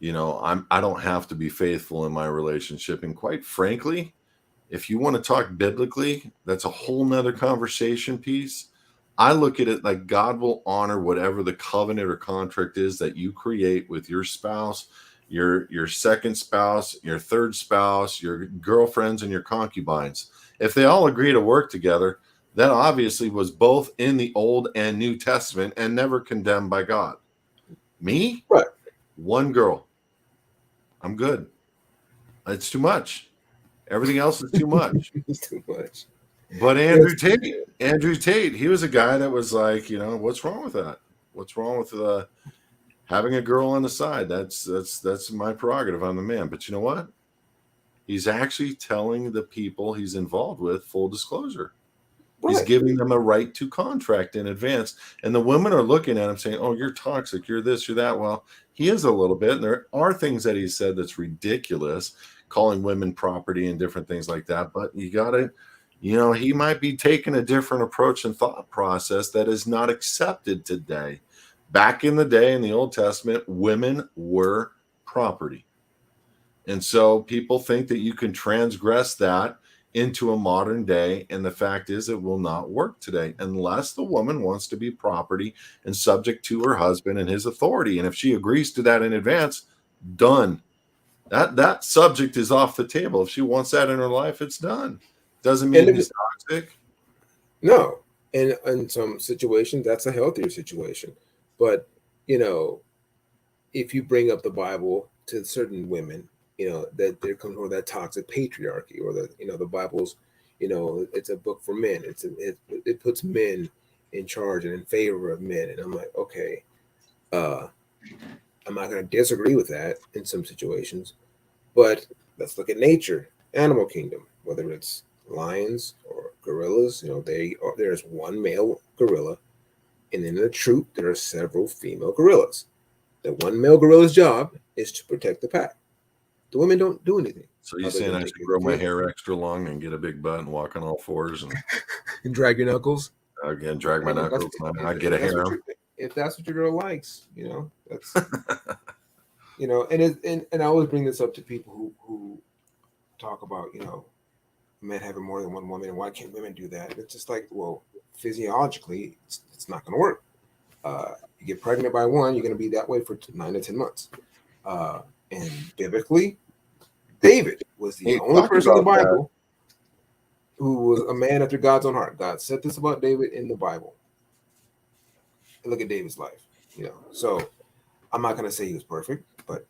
I don't have to be faithful in my relationship. And quite frankly, if you want to talk biblically, that's a whole nother conversation piece. I look at it like God will honor whatever the covenant or contract is that you create with your spouse, your second spouse, your third spouse, your girlfriends, and your concubines. If they all agree to work together, that obviously was both in the Old and New Testament and never condemned by God. Me? Right. One girl. I'm good. It's too much. Everything else is too much. It's too much. But Andrew Tate, he was a guy that was like, what's wrong with that? What's wrong with having a girl on the side? That's my prerogative. I'm the man. But you know what? He's actually telling the people he's involved with full disclosure. Right. He's giving them a right to contract in advance. And the women are looking at him saying, oh, you're toxic. You're this, you're that. Well, he is a little bit. And there are things that he said that's ridiculous, calling women property and different things like that. But you got to, he might be taking a different approach and thought process that is not accepted today. Back in the day in the Old Testament, women were property. And so people think that you can transgress that into a modern day. And the fact is, it will not work today unless the woman wants to be property and subject to her husband and his authority. And if she agrees to that in advance, done. That subject is off the table. If she wants that in her life, it's done. Doesn't mean he's toxic. No. And in some situations, that's a healthier situation. But, you know, if you bring up the Bible to certain women, you know, that there comes more that toxic patriarchy, or the, you know, the Bible's, you know, it's a book for men. It puts men in charge and in favor of men. And I'm like, okay, I'm not going to disagree with that in some situations, but let's look at nature, animal kingdom, whether it's lions or gorillas. You know, there's one male gorilla, and in the troop there are several female gorillas. The one male gorilla's job is to protect the pack. The women don't do anything. So you're saying I should grow my hair extra long and get a big butt and walk on all fours and drag your knuckles? Again, drag my knuckles. I get a harem. If that's what your girl likes, you know, that's you know, and I always bring this up to people who talk about, you know, men having more than one woman and why can't women do that? It's just like, well, physiologically, it's not going to work. You get pregnant by one, you're going to be that way for 9 to 10 months. And biblically, David was the only person in the Bible who was a man after God's own heart. God said this about David in the Bible. And look at David's life, you know. So I'm not going to say he was perfect, but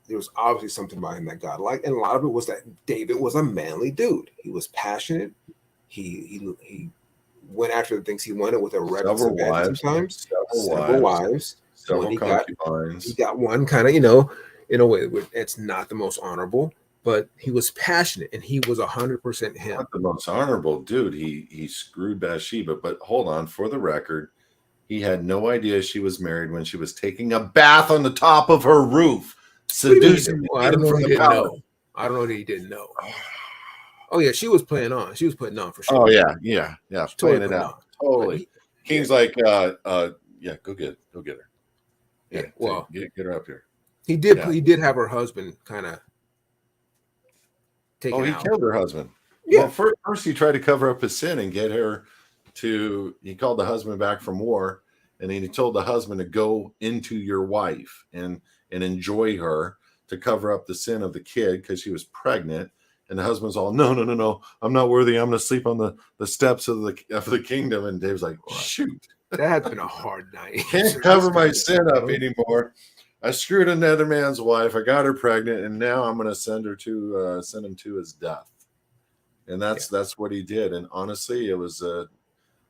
there was obviously something about him that God liked, and a lot of it was that David was a manly dude. He was passionate. He went after the things he wanted with a reckless abandon sometimes. Several wives. Several concubines. He got one kind of, you know, in a way it's not the most honorable, but he was passionate and he was 100% him. Not the most honorable dude. He screwed Bathsheba, but hold on, for the record, he had no idea she was married when she was taking a bath on the top of her roof, seducing him. I don't know. I don't know that he didn't know. Oh yeah, she was playing on. She was putting on for sure. Oh yeah, playing it out. Totally. King's like, yeah, go get her. Yeah, well, get her up here. He did. Yeah. He did have her husband kind of taken out. He killed her husband. Yeah. Well, first he tried to cover up his sin and get her to. He called the husband back from war, and then he told the husband to go into your wife and enjoy her to cover up the sin of the kid because she was pregnant. And the husband's all, no, I'm not worthy. I'm going to sleep on the steps of the kingdom. And Dave's like, shoot, that has been a hard night. Can't cover my sin up anymore. I screwed another man's wife. I got her pregnant, and now I'm going to send him to his death. And that's what he did. And honestly, it was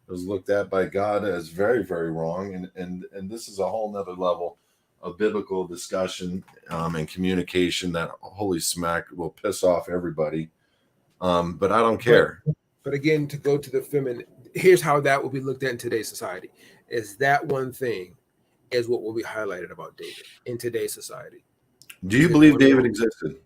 looked at by God as very, very wrong. And this is a whole nother level of biblical discussion and communication that holy smack will piss off everybody. But I don't care. But again, to go to the feminine, here's how that will be looked at in today's society. Is that one thing is what will be highlighted about David in today's society. Do you believe David existed?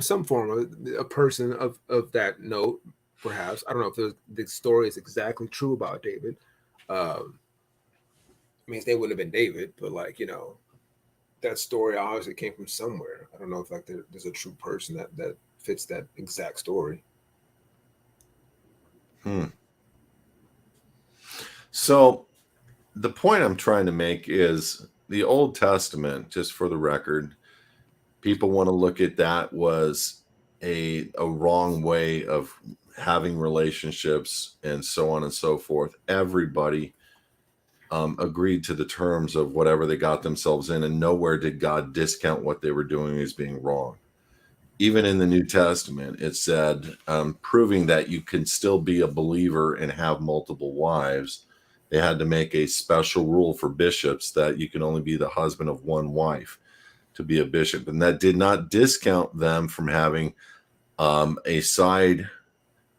Some form of a person of that note, perhaps. I don't know if the story is exactly true about David. I mean, they wouldn't have been David, but like, you know, that story obviously came from somewhere. I don't know if like there's a true person that fits that exact story. So the point I'm trying to make is the Old Testament, just for the record, people want to look at that was a wrong way of having relationships and so on and so forth. Everybody agreed to the terms of whatever they got themselves in, and nowhere did God discount what they were doing as being wrong. Even in the New Testament, it said, proving that you can still be a believer and have multiple wives, they had to make a special rule for bishops that you can only be the husband of one wife to be a bishop. And that did not discount them from having a side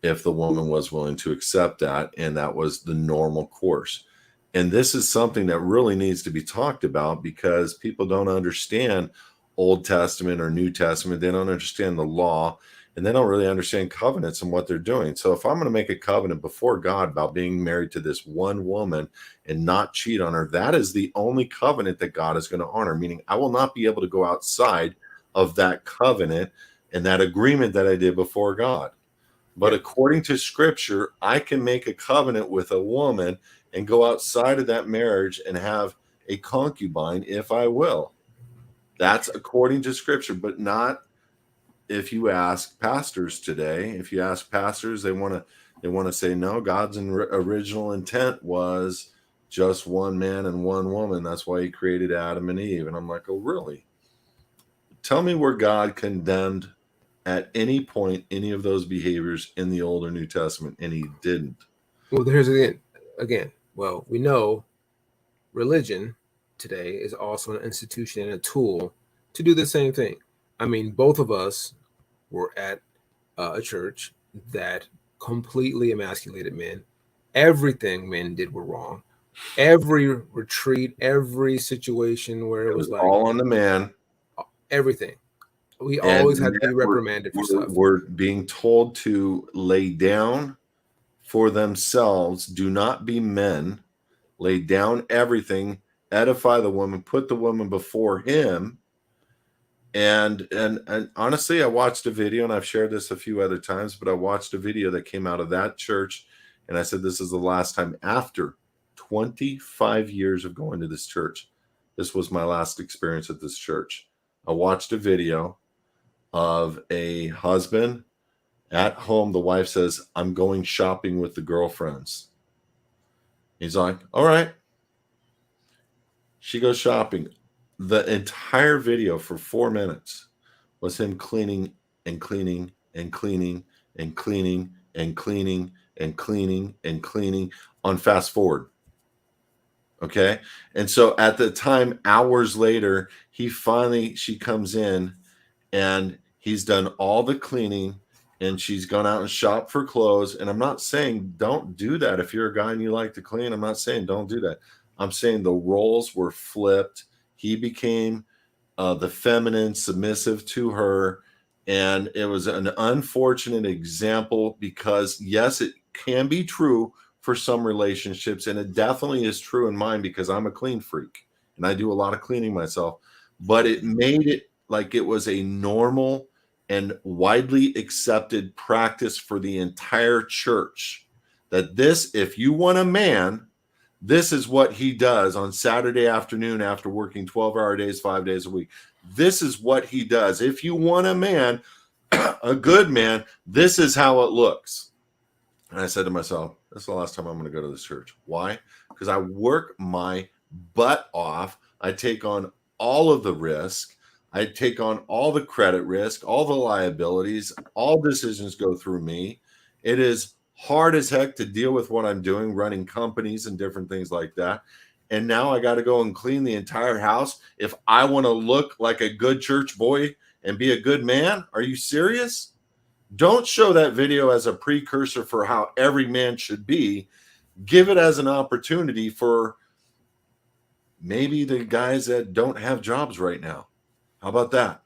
if the woman was willing to accept that. And that was the normal course. And this is something that really needs to be talked about because people don't understand Old Testament or New Testament. They don't understand the law. and they don't really understand covenants and what they're doing. So if I'm going to make a covenant before God about being married to this one woman and not cheat on her, that is the only covenant that God is going to honor, meaning I will not be able to go outside of that covenant and that agreement that I did before God. But according to scripture, I can make a covenant with a woman and go outside of that marriage and have a concubine if I will. That's according to scripture, but not if you ask pastors today. If you ask pastors, they want to say, no, God's original intent was just one man and one woman. That's why he created Adam and Eve. And I'm like, oh, really? Tell me where God condemned at any point any of those behaviors in the Old or New Testament, and he didn't. Well, here's again. Well, we know religion today is also an institution and a tool to do the same thing. I mean, both of us were at a church that completely emasculated men. Everything men did were wrong. Every retreat, every situation where it was like all on the man. Everything. We always had to be reprimanded for stuff. We're being told to lay down for themselves. Do not be men. Lay down everything. Edify the woman. Put the woman before him. And honestly, I watched a video, and I've shared this a few other times, but I watched a video that came out of that church, and I said, this is the last time after 25 years of going to this church. This was my last experience at this church. I watched a video of a husband at home. The wife says, I'm going shopping with the girlfriends. He's like, all right. She goes shopping. The entire video for 4 minutes was him cleaning and cleaning and cleaning and cleaning and cleaning and cleaning and cleaning on fast forward. Okay. And so at the time, hours later, she comes in and he's done all the cleaning and she's gone out and shopped for clothes. And I'm not saying don't do that. If you're a guy and you like to clean, I'm not saying don't do that. I'm saying the roles were flipped. He became the feminine, submissive to her. And it was an unfortunate example because, yes, it can be true for some relationships. And it definitely is true in mine because I'm a clean freak and I do a lot of cleaning myself. But it made it like it was a normal and widely accepted practice for the entire church that if you want a man, this is what he does on Saturday afternoon after working 12-hour days, 5 days a week. This is what he does. If you want a man, a good man, this is how it looks. And I said to myself, this is the last time I'm going to go to this church. Why? Because I work my butt off. I take on all of the risk. I take on all the credit risk, all the liabilities, all decisions go through me. It is hard as heck to deal with what I'm doing, running companies and different things like that. And now I got to go and clean the entire house if I want to look like a good church boy and be a good man. Are you serious? Don't show that video as a precursor for how every man should be. Give it as an opportunity for maybe the guys that don't have jobs right now. How about that?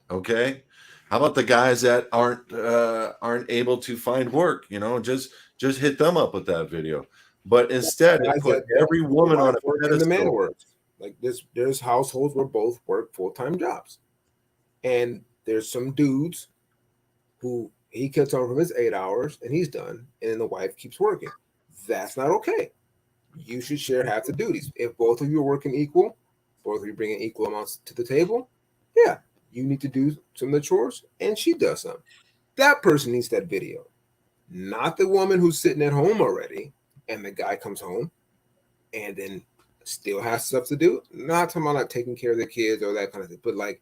Okay. How about the guys that aren't able to find work? Just hit them up with that video. But instead, it put every woman on a pedestal. The man works. Like there's households where both work full-time jobs, and there's some dudes who he gets on from his 8 hours and he's done, and then the wife keeps working. That's not okay. You should share half the duties. If both of you are working equal, both of you bringing equal amounts to the table, yeah. You need to do some of the chores, and she does some. That person needs that video, not the woman who's sitting at home already, and the guy comes home and then still has stuff to do. Not talking about like taking care of the kids or that kind of thing, but like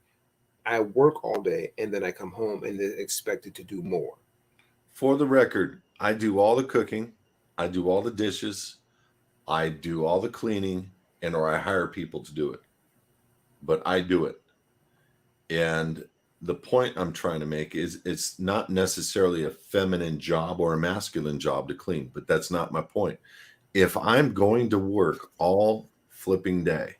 I work all day and then I come home and then expected to do more. For the record, I do all the cooking, I do all the dishes, I do all the cleaning, or I hire people to do it. But I do it. And the point I'm trying to make is it's not necessarily a feminine job or a masculine job to clean, but that's not my point. If I'm going to work all flipping day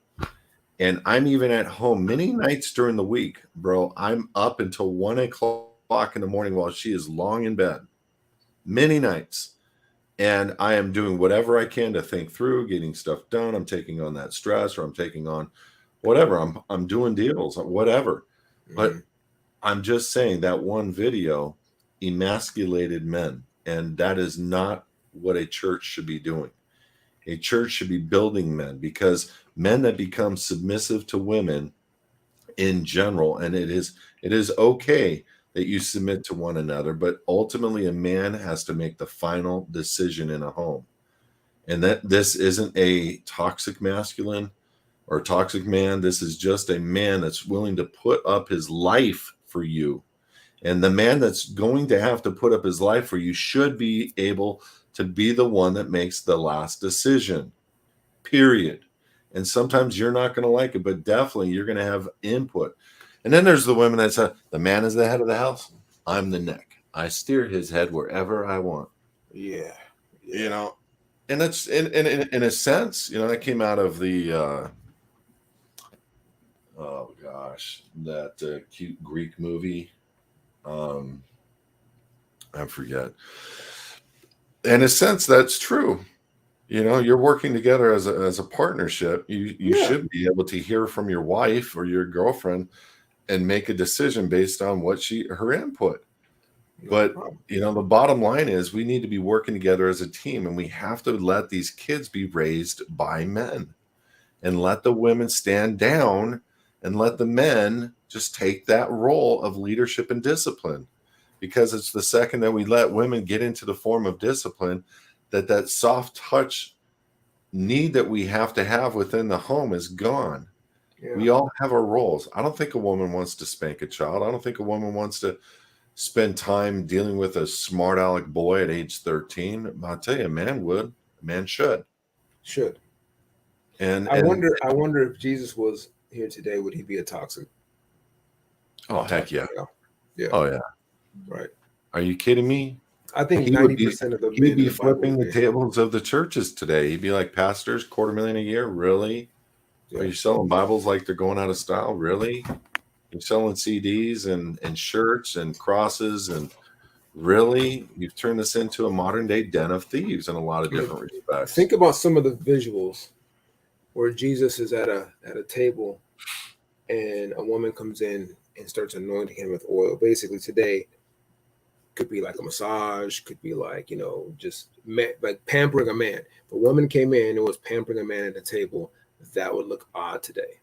and I'm even at home many nights during the week, bro, I'm up until 1 o'clock o'clock in the morning while she is long in bed, many nights. And I am doing whatever I can to think through getting stuff done. I'm taking on that stress, or I'm taking on whatever. I'm doing deals, whatever. But I'm just saying that one video emasculated men, and that is not what a church should be doing. A church should be building men, because men that become submissive to women in general, and it is okay that you submit to one another, but ultimately a man has to make the final decision in a home. And that this isn't a toxic masculine or toxic man. This is just a man that's willing to put up his life for you. And the man that's going to have to put up his life for you should be able to be the one that makes the last decision, period. And sometimes you're not going to like it, but definitely you're going to have input. And then there's the women that say, the man is the head of the house. I'm the neck. I steer his head wherever I want. Yeah. You know, and that's in a sense, you know, that came out of the, oh gosh, that cute Greek movie. I forget. In a sense, that's true. You know, you're working together as a partnership. You should be able to hear from your wife or your girlfriend and make a decision based on what her input. But you know, the bottom line is we need to be working together as a team, and we have to let these kids be raised by men, and let the women stand down, and let the men just take that role of leadership and discipline. Because it's the second that we let women get into the form of discipline, that soft touch need that we have to have within the home is gone. Yeah. We all have our roles. I don't think a woman wants to spank a child. I don't think a woman wants to spend time dealing with a smart aleck boy at age 13. I'll tell you, a man would. A man should. And I wonder if Jesus was here today, would he be a toxic? Oh, heck yeah. Yeah. Oh, yeah. Right. Are you kidding me? I think 90% of the men he'd be flipping the tables of the churches today. He'd be like, pastors, $250,000 a year? Really? Yeah. Are you selling Bibles like they're going out of style? Really? You're selling CDs and shirts and crosses, and really? You've turned this into a modern day den of thieves in a lot of different respects. Think about some of the visuals where Jesus is at a table and a woman comes in and starts anointing him with oil. Basically today, could be like a massage, could be like, you know, just like pampering a man. If a woman came in and was pampering a man at the table, that would look odd today.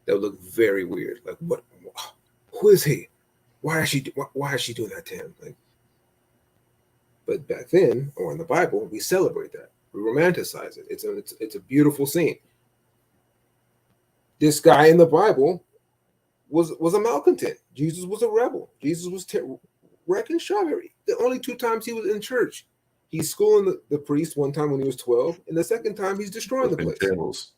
That would look very weird. Like, what? Who is he? Why is she doing that to him? Like, but back then, or in the Bible, we celebrate that. We romanticize it. It's a beautiful scene. This guy in the Bible was a malcontent. Jesus was a rebel. Jesus was wrecking shop. The only 2 times he was in church, he's schooling the priest. One time when he was 12, and the second time he's destroying the place. Tables.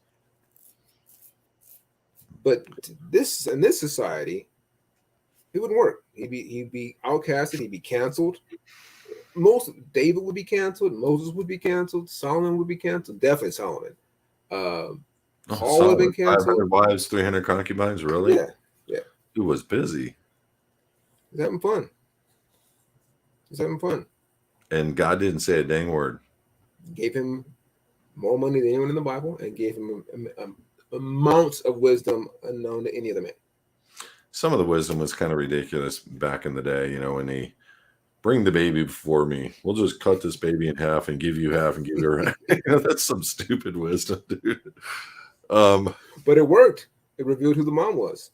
But in this society, it wouldn't work. He'd be outcasted. He'd be canceled. David would be canceled. Moses would be canceled. Solomon would be canceled. Definitely Solomon. All would have been canceled. 500 wives, 300 concubines. Really? Yeah. He was busy. He's having fun. And God didn't say a dang word. Gave him more money than anyone in the Bible, and gave him amounts of wisdom unknown to any other man. Some of the wisdom was kind of ridiculous back in the day, you know, when he bring the baby before me. We'll just cut this baby in half and give you half and give her half. You know, that's some stupid wisdom, dude. But it worked. It revealed who the mom was.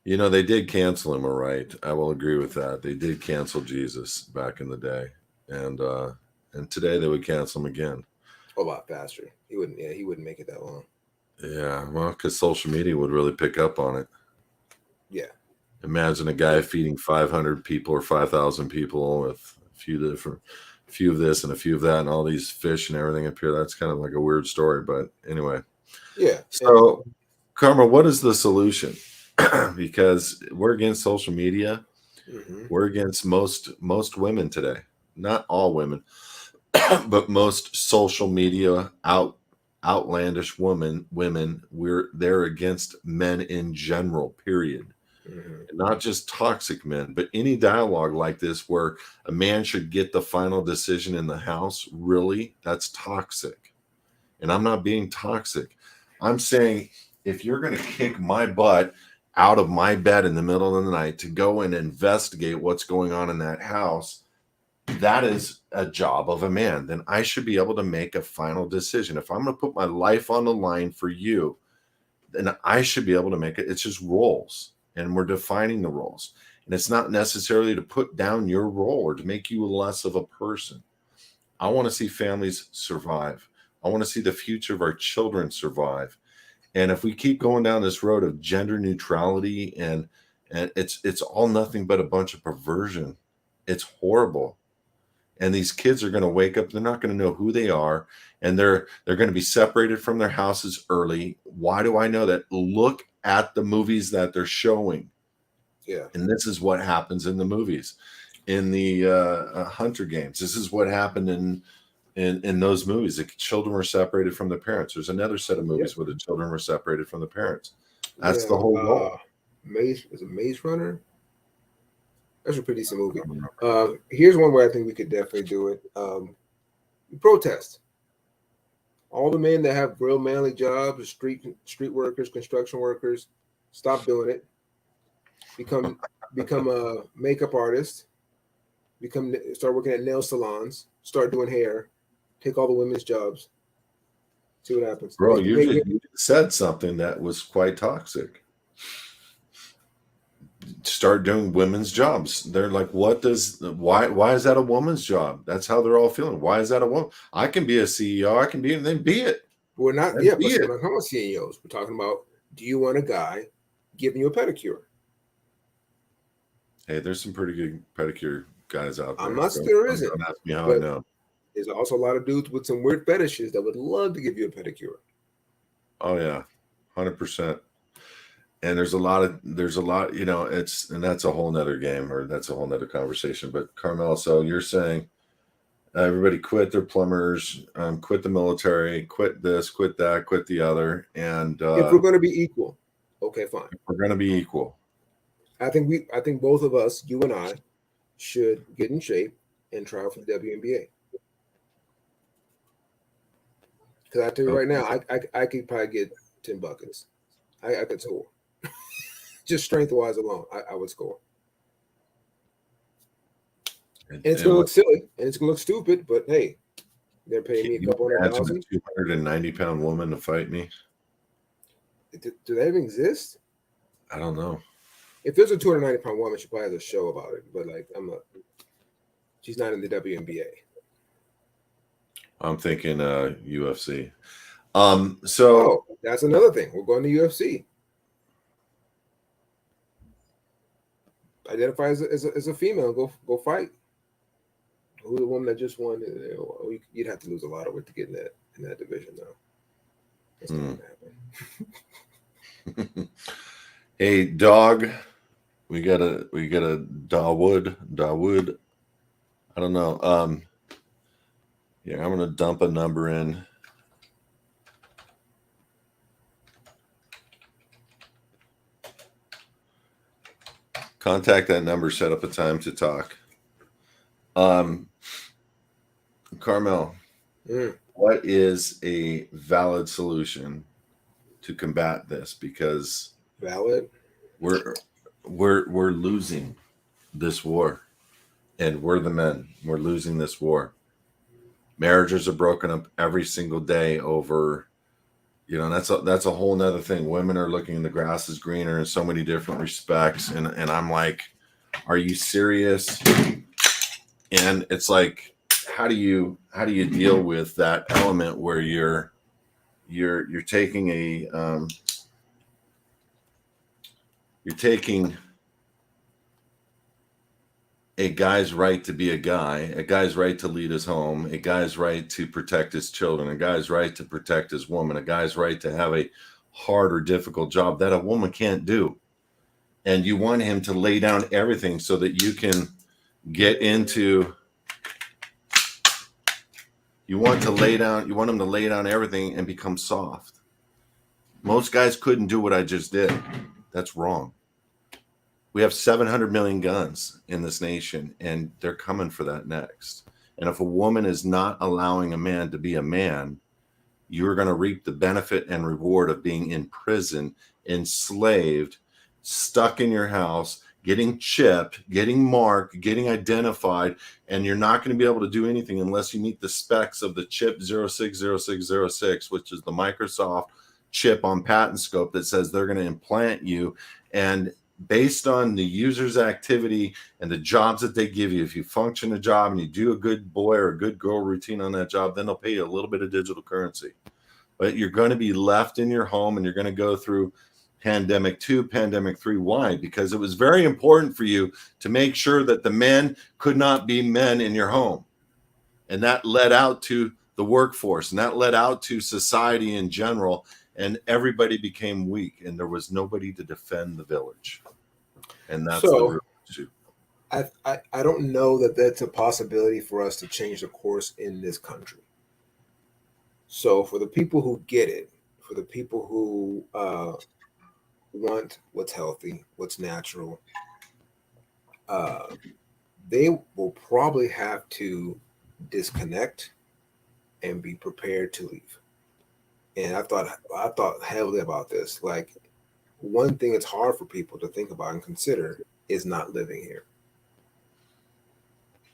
You know, they did cancel him, all right. I will agree with that. They did cancel Jesus back in the day. And today they would cancel him again. A lot faster. He wouldn't make it that long. Yeah, well, because social media would really pick up on it. Yeah. Imagine a guy feeding 500 people or 5,000 people with a few of this and a few of that and all these fish and everything up here. That's kind of like a weird story, but anyway. Yeah. So, Karma, what is the solution? Because we're against social media. Mm-hmm. We're against most women today. Not all women, but most social media outlandish women. They're against men in general, period. Mhm. And not just toxic men, but any dialogue like this where a man should get the final decision in the house. Really, that's toxic. And I'm not being toxic. I'm saying if you're going to kick my butt out of my bed in the middle of the night to go and investigate what's going on in that house, that is a job of a man. Then I should be able to make a final decision. If I'm going to put my life on the line for you, then I should be able to make it. It's just roles, and we're defining the roles. And it's not necessarily to put down your role or to make you less of a person. I want to see families survive. I want to see the future of our children survive. And if we keep going down this road of gender neutrality and it's all nothing but a bunch of perversion, it's horrible. And these kids are going to wake up, they're not going to know who they are, and they're going to be separated from their houses early. Why do I know that? Look at the movies that they're showing. Yeah. And this is what happens in the movies, in the Hunter Games. This is what happened in those movies. The children were separated from the parents. There's another set of movies where the children were separated from the parents. That's the whole goal. Maze is a Maze Runner. That's a pretty decent movie. Here's one way I think we could definitely do it. Protest. All the men that have real manly jobs, street workers, construction workers, stop doing it. Become a makeup artist. Start working at nail salons. Start doing hair. Take all the women's jobs. See what happens. Bro, you just said something that was quite toxic. Start doing women's jobs. They're like, why is that a woman's job? That's how they're all feeling. Why is that a woman? I can be a CEO. I can be, and then be it. We're not, yeah, but we're not talking about CEOs. We're talking about, do you want a guy giving you a pedicure? Hey, there's some pretty good pedicure guys out there. I'm not saying there isn't. Don't ask me how I know. There's also a lot of dudes with some weird fetishes that would love to give you a pedicure. Oh yeah, 100%. And there's a lot, and that's a whole nother game, or that's a whole nother conversation. But Carmel, so you're saying everybody quit their plumbers, quit the military, quit this, quit that, quit the other. And if we're going to be equal, okay, fine. If we're going to be equal. I think both of us, you and I, should get in shape and try out for the WNBA. Because I tell you right now, I could probably get 10 buckets. I could score. Just strength-wise alone, I would score. And it's going to look silly, and it's going to look stupid, but hey, they're paying me a couple $100,000. A 290-pound woman to fight me? Do they even exist? I don't know. If there's a 290-pound woman, she probably has a show about it. But she's not in the WNBA. I'm thinking UFC. That's another thing. We're going to UFC. Identify as a female. Go fight. Who's the woman that just won? You'd have to lose a lot of weight to get in that division, though. That's not gonna happen. Hey, dog. We got a Dawood. I don't know. Yeah, I'm gonna dump a number in. Contact that number, set up a time to talk. Carmel, what is a valid solution to combat this? Because we're losing this war, and we're the men. We're losing this war. Marriages are broken up every single day over, and that's a whole nother thing. Women are looking, the grass is greener in so many different respects. And I'm like, are you serious? And it's like, how do you deal with that element where you're taking a guy's right to be a guy, a guy's right to lead his home, a guy's right to protect his children, a guy's right to protect his woman, a guy's right to have a hard or difficult job that a woman can't do. And you want him to lay down everything so that you can get into, you want him to lay down everything and become soft. Most guys couldn't do what I just did. That's wrong. We have 700 million guns in this nation, and they're coming for that next. And if a woman is not allowing a man to be a man, you're going to reap the benefit and reward of being in prison, enslaved, stuck in your house, getting chipped, getting marked, getting identified, and you're not going to be able to do anything unless you meet the specs of the chip 060606, which is the Microsoft chip on patent scope that says they're going to implant you. And based on the user's activity and the jobs that they give you, if you function a job and you do a good boy or a good girl routine on that job, then they'll pay you a little bit of digital currency. But you're going to be left in your home, and you're going to go through pandemic 2, pandemic 3. Why? Because it was very important for you to make sure that the men could not be men in your home. And that led out to the workforce, and that led out to society in general. And everybody became weak, and there was nobody to defend the village. And that's the real issue. I don't know that that's a possibility for us to change the course in this country. So for the people who get it, for the people who want what's healthy, what's natural, they will probably have to disconnect and be prepared to leave. And I thought heavily about this. Like, one thing that's hard for people to think about and consider is not living here.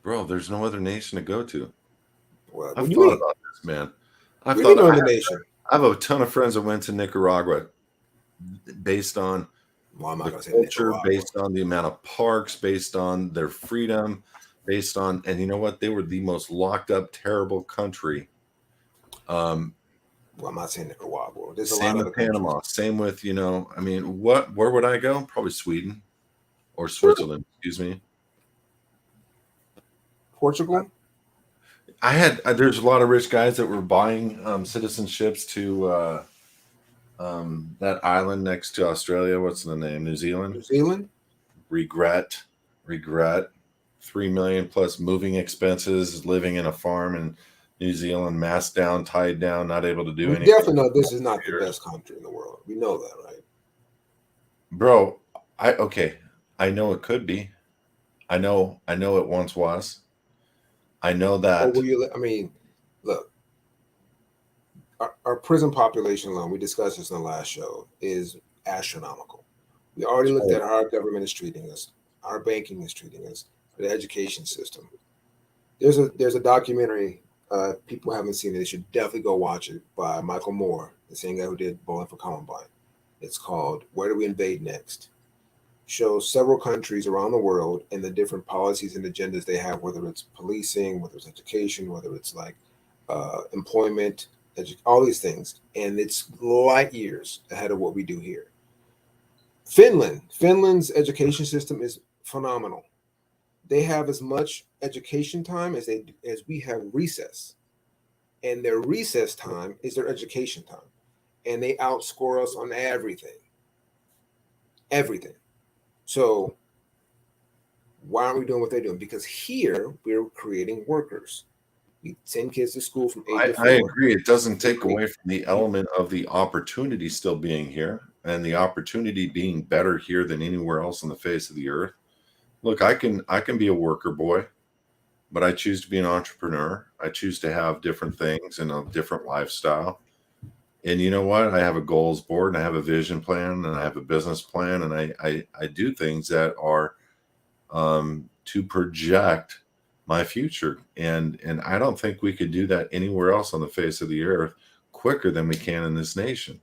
Bro, there's no other nation to go to. Well, I've thought about this, man. I've thought about the nation. I have a ton of friends that went to Nicaragua based on the culture, based on the amount of parks, based on their freedom, based on, and you know what? They were the most locked up, terrible country. Well, I'm not saying Nicaragua. There's same with Panama. Countries. Same with, where would I go? Probably Sweden or Switzerland. Excuse me. Portugal. There's a lot of rich guys that were buying citizenships to that island next to Australia. What's the name? New Zealand. New Zealand. Regret. 3 million plus moving expenses, living in a farm in New Zealand, masked down, tied down, not able to do anything. We definitely know this is not the best country in the world. We know that, right? Bro, I know it could be. I know it once was. I know that. Look, our prison population alone, we discussed this in the last show, is astronomical. We already looked at how our government is treating us, our banking is treating us, the education system. There's a documentary. People haven't seen it. They should definitely go watch it, by Michael Moore, the same guy who did Bowling for Columbine. It's called Where Do We Invade Next? Shows several countries around the world and the different policies and agendas they have, whether it's policing, whether it's education, whether it's like employment, all these things. And it's light years ahead of what we do here. Finland's education system is phenomenal. They have as much education time as we have recess, and their recess time is their education time, and they outscore us on everything. So why aren't we doing what they're doing? Because here we're creating workers. We send kids to school from 8 to 4. I agree. It doesn't take away from the element of the opportunity still being here, and the opportunity being better here than anywhere else on the face of the earth. Look, I can be a worker boy, but I choose to be an entrepreneur. I choose to have different things and a different lifestyle. And you know what? I have a goals board, and I have a vision plan, and I have a business plan, and I do things that are to project my future. And I don't think we could do that anywhere else on the face of the earth quicker than we can in this nation.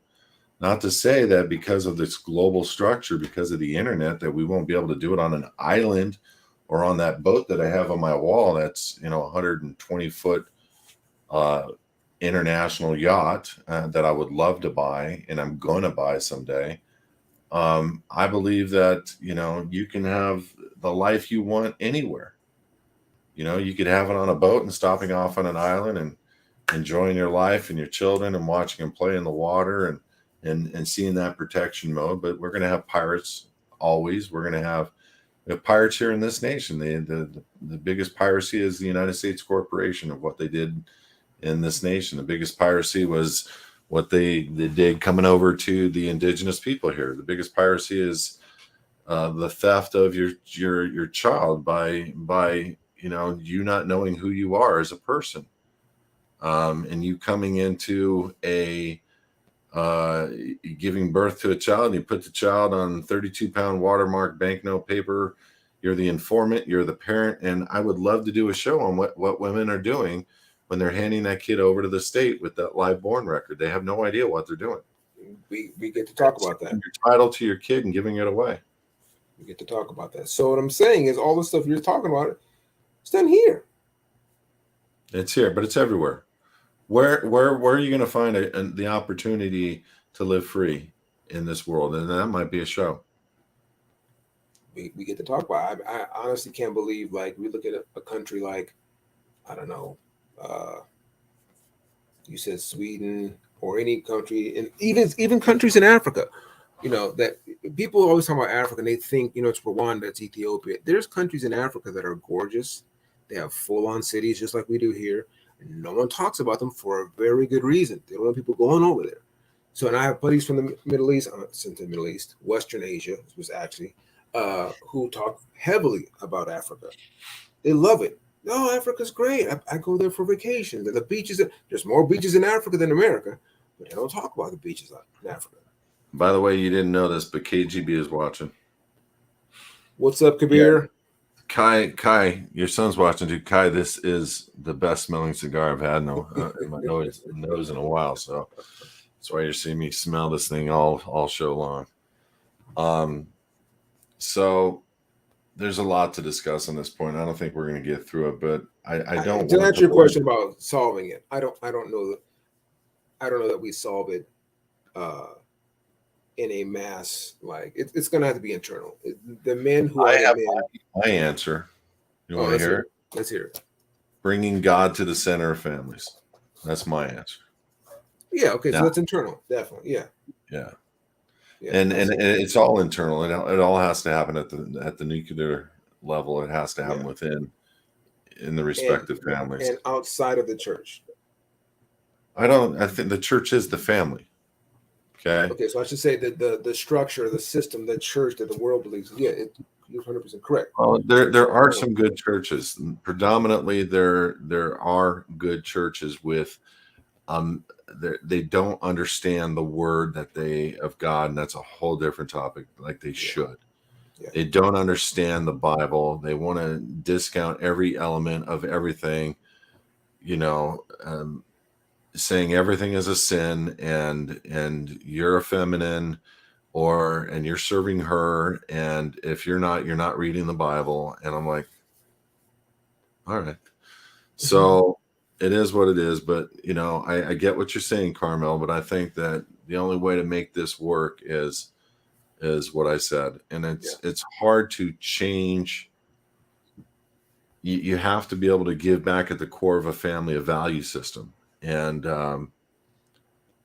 Not to say that because of this global structure, because of the internet, that we won't be able to do it on an island or on that boat that I have on my wall. That's, 120-foot international yacht that I would love to buy, and I'm going to buy someday. I believe that, you can have the life you want anywhere. You could have it on a boat and stopping off on an island and enjoying your life and your children and watching them play in the water and seeing that protection mode. But we're going to have pirates always. We have pirates here in this nation. The biggest piracy is the United States corporation of what they did in this nation. The biggest piracy was what they did coming over to the indigenous people here. The biggest piracy is the theft of your child by you not knowing who you are as a person, and you coming into a giving birth to a child, and you put the child on 32-pound watermark banknote paper. You're the informant, you're the parent, and I would love to do a show on what women are doing when they're handing that kid over to the state with that live born record. They have no idea what they're doing. We get to talk about that. Your title to your kid and giving it away. We get to talk about that. So what I'm saying is, all the stuff you're talking about, it's done here. It's here, but it's everywhere. Where are you going to find the opportunity to live free in this world? And that might be a show. We get to talk about it. I honestly can't believe, like, we look at a country like, I don't know, you said Sweden or any country, and even countries in Africa, that people always talk about Africa and they think, it's Rwanda, it's Ethiopia. There's countries in Africa that are gorgeous. They have full-on cities just like we do here. And no one talks about them for a very good reason. They don't want people going over there. So, and I have buddies from the Middle East, Western Asia, was actually, who talk heavily about Africa. They love it. No, Africa's great. I go there for vacation. The beaches, there's more beaches in Africa than America, but they don't talk about the beaches in Africa. By the way, you didn't know this, but KGB is watching. What's up, Kabir? Yeah. Kai, your son's watching too. Kai, this is the best smelling cigar I've had in my nose in a while. So that's why you're seeing me smell this thing all show long. So there's a lot to discuss on this point. I don't think we're going to get through it, but I don't. To answer your question about solving it, I don't know that we solve it in a mass. Like, it's going to have to be internal. The men who I have my answer. You want to hear it? Let's hear it. Bringing God to the center of families. That's my answer. Yeah. Okay. So that's internal. Definitely. Yeah. Yeah. And it's all internal. It all has to happen at the nuclear level. It has to happen within in the respective families and outside of the church. I think the church is the family. Okay. So I should say that the structure, the system, the church that the world believes. Yeah, you're 100% correct. Well, there are some good churches. Predominantly, there are good churches with they don't understand the word of God, and that's a whole different topic. Like they should. Yeah. They don't understand the Bible. They want to discount every element of everything. Saying everything is a sin, and you're a feminine, and you're serving her, and if you're not reading the Bible. And I'm like, all right. So it is what it is, but I get what you're saying, Carmel, but I think that the only way to make this work is what I said. And it's hard to change. You have to be able to give back at the core of a family a value system and a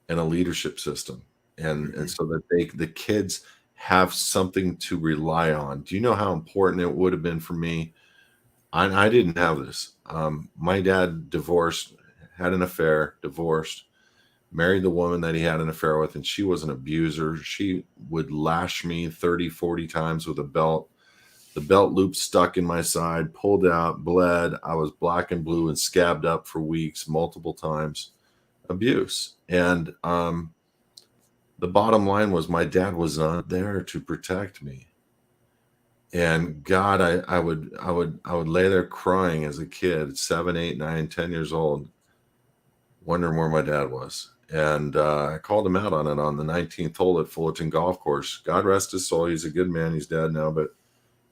leadership system, and so that the kids have something to rely on. Do you know how important it would have been for me? I didn't have this. My dad divorced, had an affair, divorced, married the woman that he had an affair with, and she was an abuser. She would lash me 30, 40 times with a belt. The belt loop stuck in my side, pulled out, bled. I was black and blue and scabbed up for weeks, multiple times. Abuse. And the bottom line was my dad was not there to protect me. And God, I would lay there crying as a kid, 7, 8, 9, 10 years old, wondering where my dad was. And I called him out on it on the 19th hole at Fullerton Golf Course. God rest his soul. He's a good man. He's dead now, but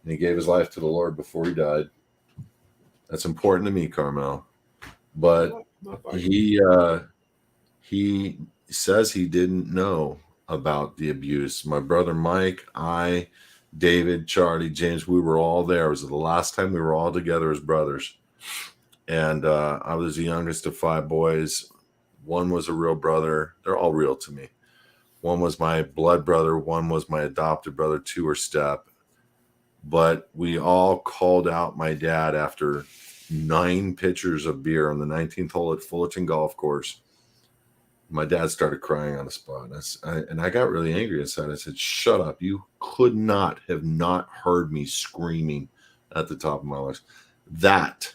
he gave his life to the Lord before he died. That's important to me, Carmel. But he says he didn't know about the abuse. My brother Mike, David, Charlie, James, we were all there. It was the last time we were all together as brothers. And I was the youngest of 5 boys. One was a real brother. They're all real to me. One was my blood brother. One was my adopted brother. 2 were step. But we all called out my dad after 9 pitchers of beer on the 19th hole at Fullerton Golf Course. my dad started crying on the spot. And I got really angry inside. I said, shut up. You could not have not heard me screaming at the top of my lungs. That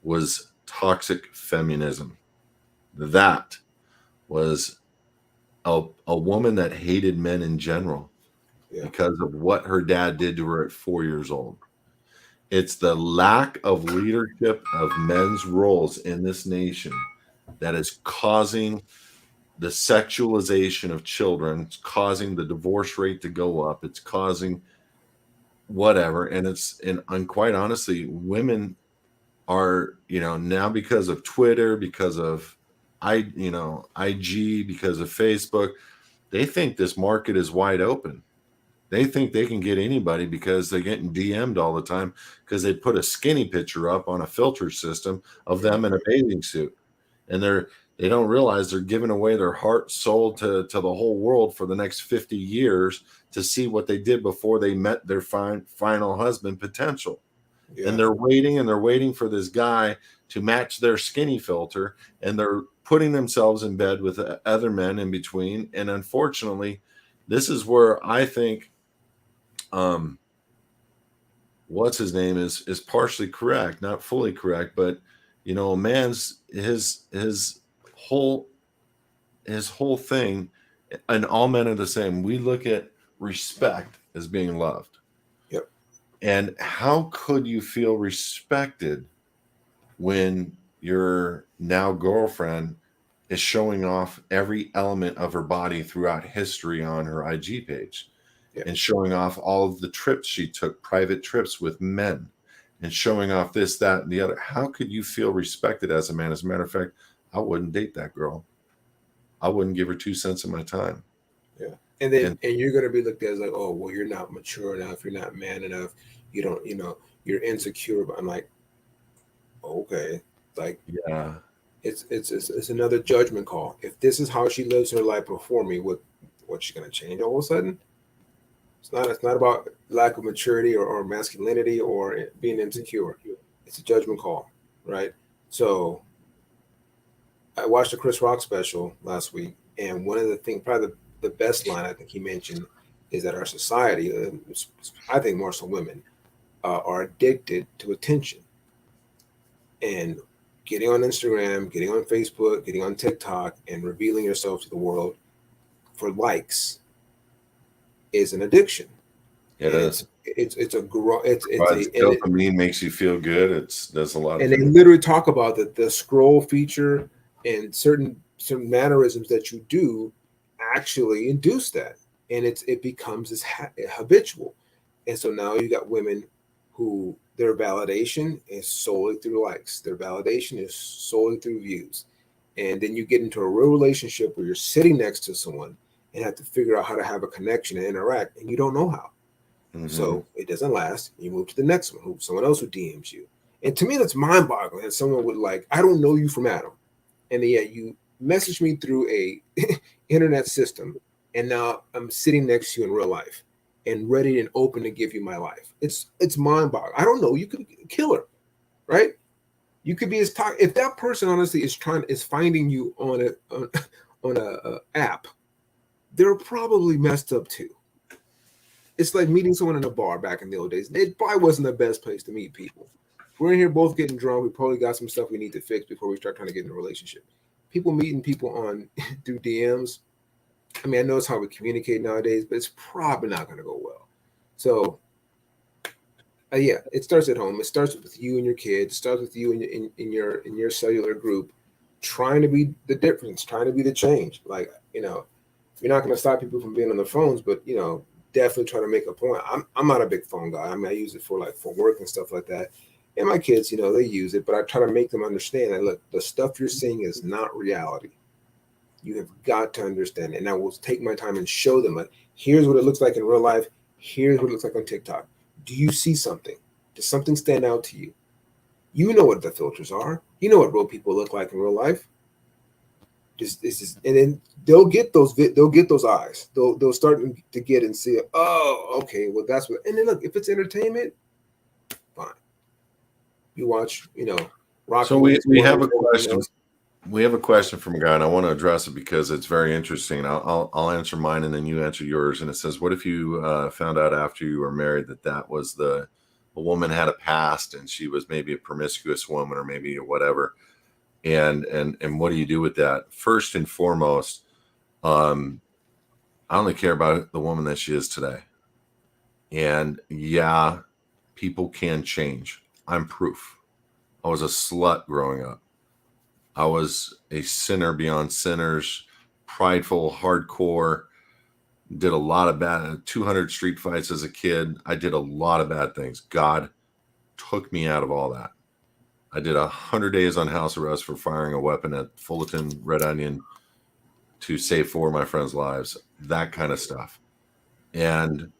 was toxic feminism. That was a woman that hated men in general because of what her dad did to her at 4 years old. It's the lack of leadership of men's roles in this nation that is causing the sexualization of children. It's causing the divorce rate to go up. It's causing whatever. And quite honestly, women are, now because of Twitter, because of IG, because of Facebook, they think this market is wide open. They think they can get anybody because they're getting DM'd all the time because they put a skinny picture up on a filter system of them in a bathing suit. And they don't realize they're giving away their heart, soul to the whole world for the next 50 years to see what they did before they met their final husband potential. Yeah. And they're waiting for this guy to match their skinny filter, and they're putting themselves in bed with other men in between. And unfortunately, this is where I think what's his name is partially correct, not fully correct, but a man's his whole thing, and all men are the same. We look at respect as being loved. Yep. And how could you feel respected when your now girlfriend is showing off every element of her body throughout history on her IG page? Yep. And showing off all of the trips she took, private trips with men, and showing off this, that, and the other? How could you feel respected as a man? As a matter of fact, I wouldn't date that girl. I wouldn't give her 2 cents of my time. Yeah. And then you're going to be looked at as like, oh, well, you're not mature enough. You're not man enough. You don't, you're insecure. But I'm like, okay. Like, yeah, it's another judgment call. If this is how she lives her life before me, what's she going to change all of a sudden? It's not about lack of maturity or masculinity or being insecure. It's a judgment call, right? So I watched the Chris Rock special last week, and one of the things, probably the best line I think he mentioned, is that our society, I think more so women, are addicted to attention. And getting on Instagram, getting on Facebook, getting on TikTok, and revealing yourself to the world for likes is an addiction. It is. Dopamine makes you feel good. There's a lot of. And they literally talk about that the scroll feature and certain mannerisms that you do actually induce that, and it becomes this habitual. And so now you got women who their validation is solely through likes. Their validation is solely through views. And then you get into a real relationship where you're sitting next to someone and have to figure out how to have a connection and interact, and you don't know how. Mm-hmm. So it doesn't last. You move to the next one, someone else who DMs you. And to me, that's mind-boggling that someone would I don't know you from Adam, and yet you message me through a internet system, and now I'm sitting next to you in real life and ready and open to give you my life. It's mind-boggling. I don't know. You could kill her, right? You could be if that person honestly is finding you on a app, they're probably messed up too. It's like meeting someone in a bar back in the old days. It probably wasn't the best place to meet people. We're in here both getting drunk. We probably got some stuff we need to fix before we start trying to get in a relationship. People meeting people through DMs. I mean, I know it's how we communicate nowadays, but it's probably not going to go well. So, yeah, it starts at home. It starts with you and your kids. It starts with you in your cellular group, trying to be the difference, trying to be the change. You're not going to stop people from being on their phones, but definitely try to make a point. I'm not a big phone guy. I mean, I use it for work and stuff like that. And my kids, they use it, but I try to make them understand that, look, the stuff you're seeing is not reality. You have got to understand it. And I will take my time and show them, here's what it looks like in real life. Here's what it looks like on TikTok. Do you see something? Does something stand out to you? You know what the filters are. You know what real people look like in real life. And then they'll get those eyes. They'll start to get and see, oh, okay, well, that's what. And then look, if it's entertainment, fine. You watch, Rocky. So we have a question. We have a question from a guy, and I want to address it because it's very interesting. I'll answer mine, and then you answer yours. And it says, "What if you found out after you were married that was a woman had a past, and she was maybe a promiscuous woman, or maybe whatever? And what do you do with that? First and foremost, I only care about the woman that she is today. And yeah, people can change. I'm proof. I was a slut growing up. I was a sinner beyond sinners, prideful, hardcore, did a lot of bad 200 street fights as a kid. I did a lot of bad things. God took me out of all that. I did 100 days on house arrest for firing a weapon at Fullerton Red Onion to save 4 of my friends' lives, that kind of stuff. And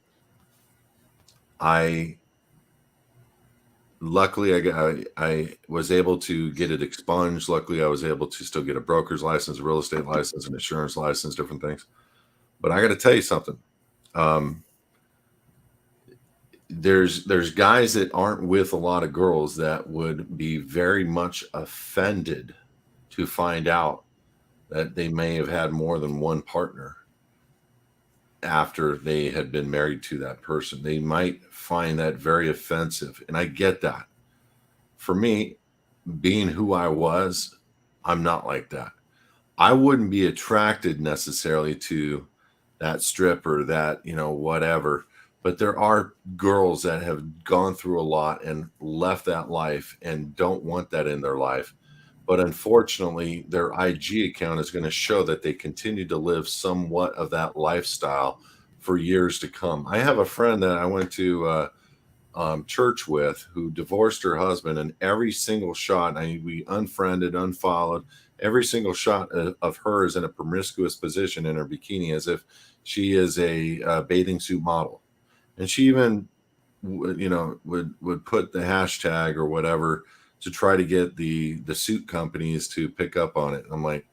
luckily I was able to get it expunged. Luckily I was able to still get a broker's license, a real estate license, an insurance license, different things. But I got to tell you something. There's guys that aren't with a lot of girls that would be very much offended to find out that they may have had more than one partner after they had been married to that person. They might find that very offensive. And I get that. For me, being who I was, I'm not like that. I wouldn't be attracted necessarily to that stripper, that, whatever. But there are girls that have gone through a lot and left that life and don't want that in their life. But unfortunately, their IG account is going to show that they continue to live somewhat of that lifestyle for years to come. I have a friend that I went to church with who divorced her husband, and every single shot, we unfriended, unfollowed, every single shot of her is in a promiscuous position in her bikini as if she is a bathing suit model. And she even would put the hashtag or whatever to try to get the suit companies to pick up on it. And I'm like,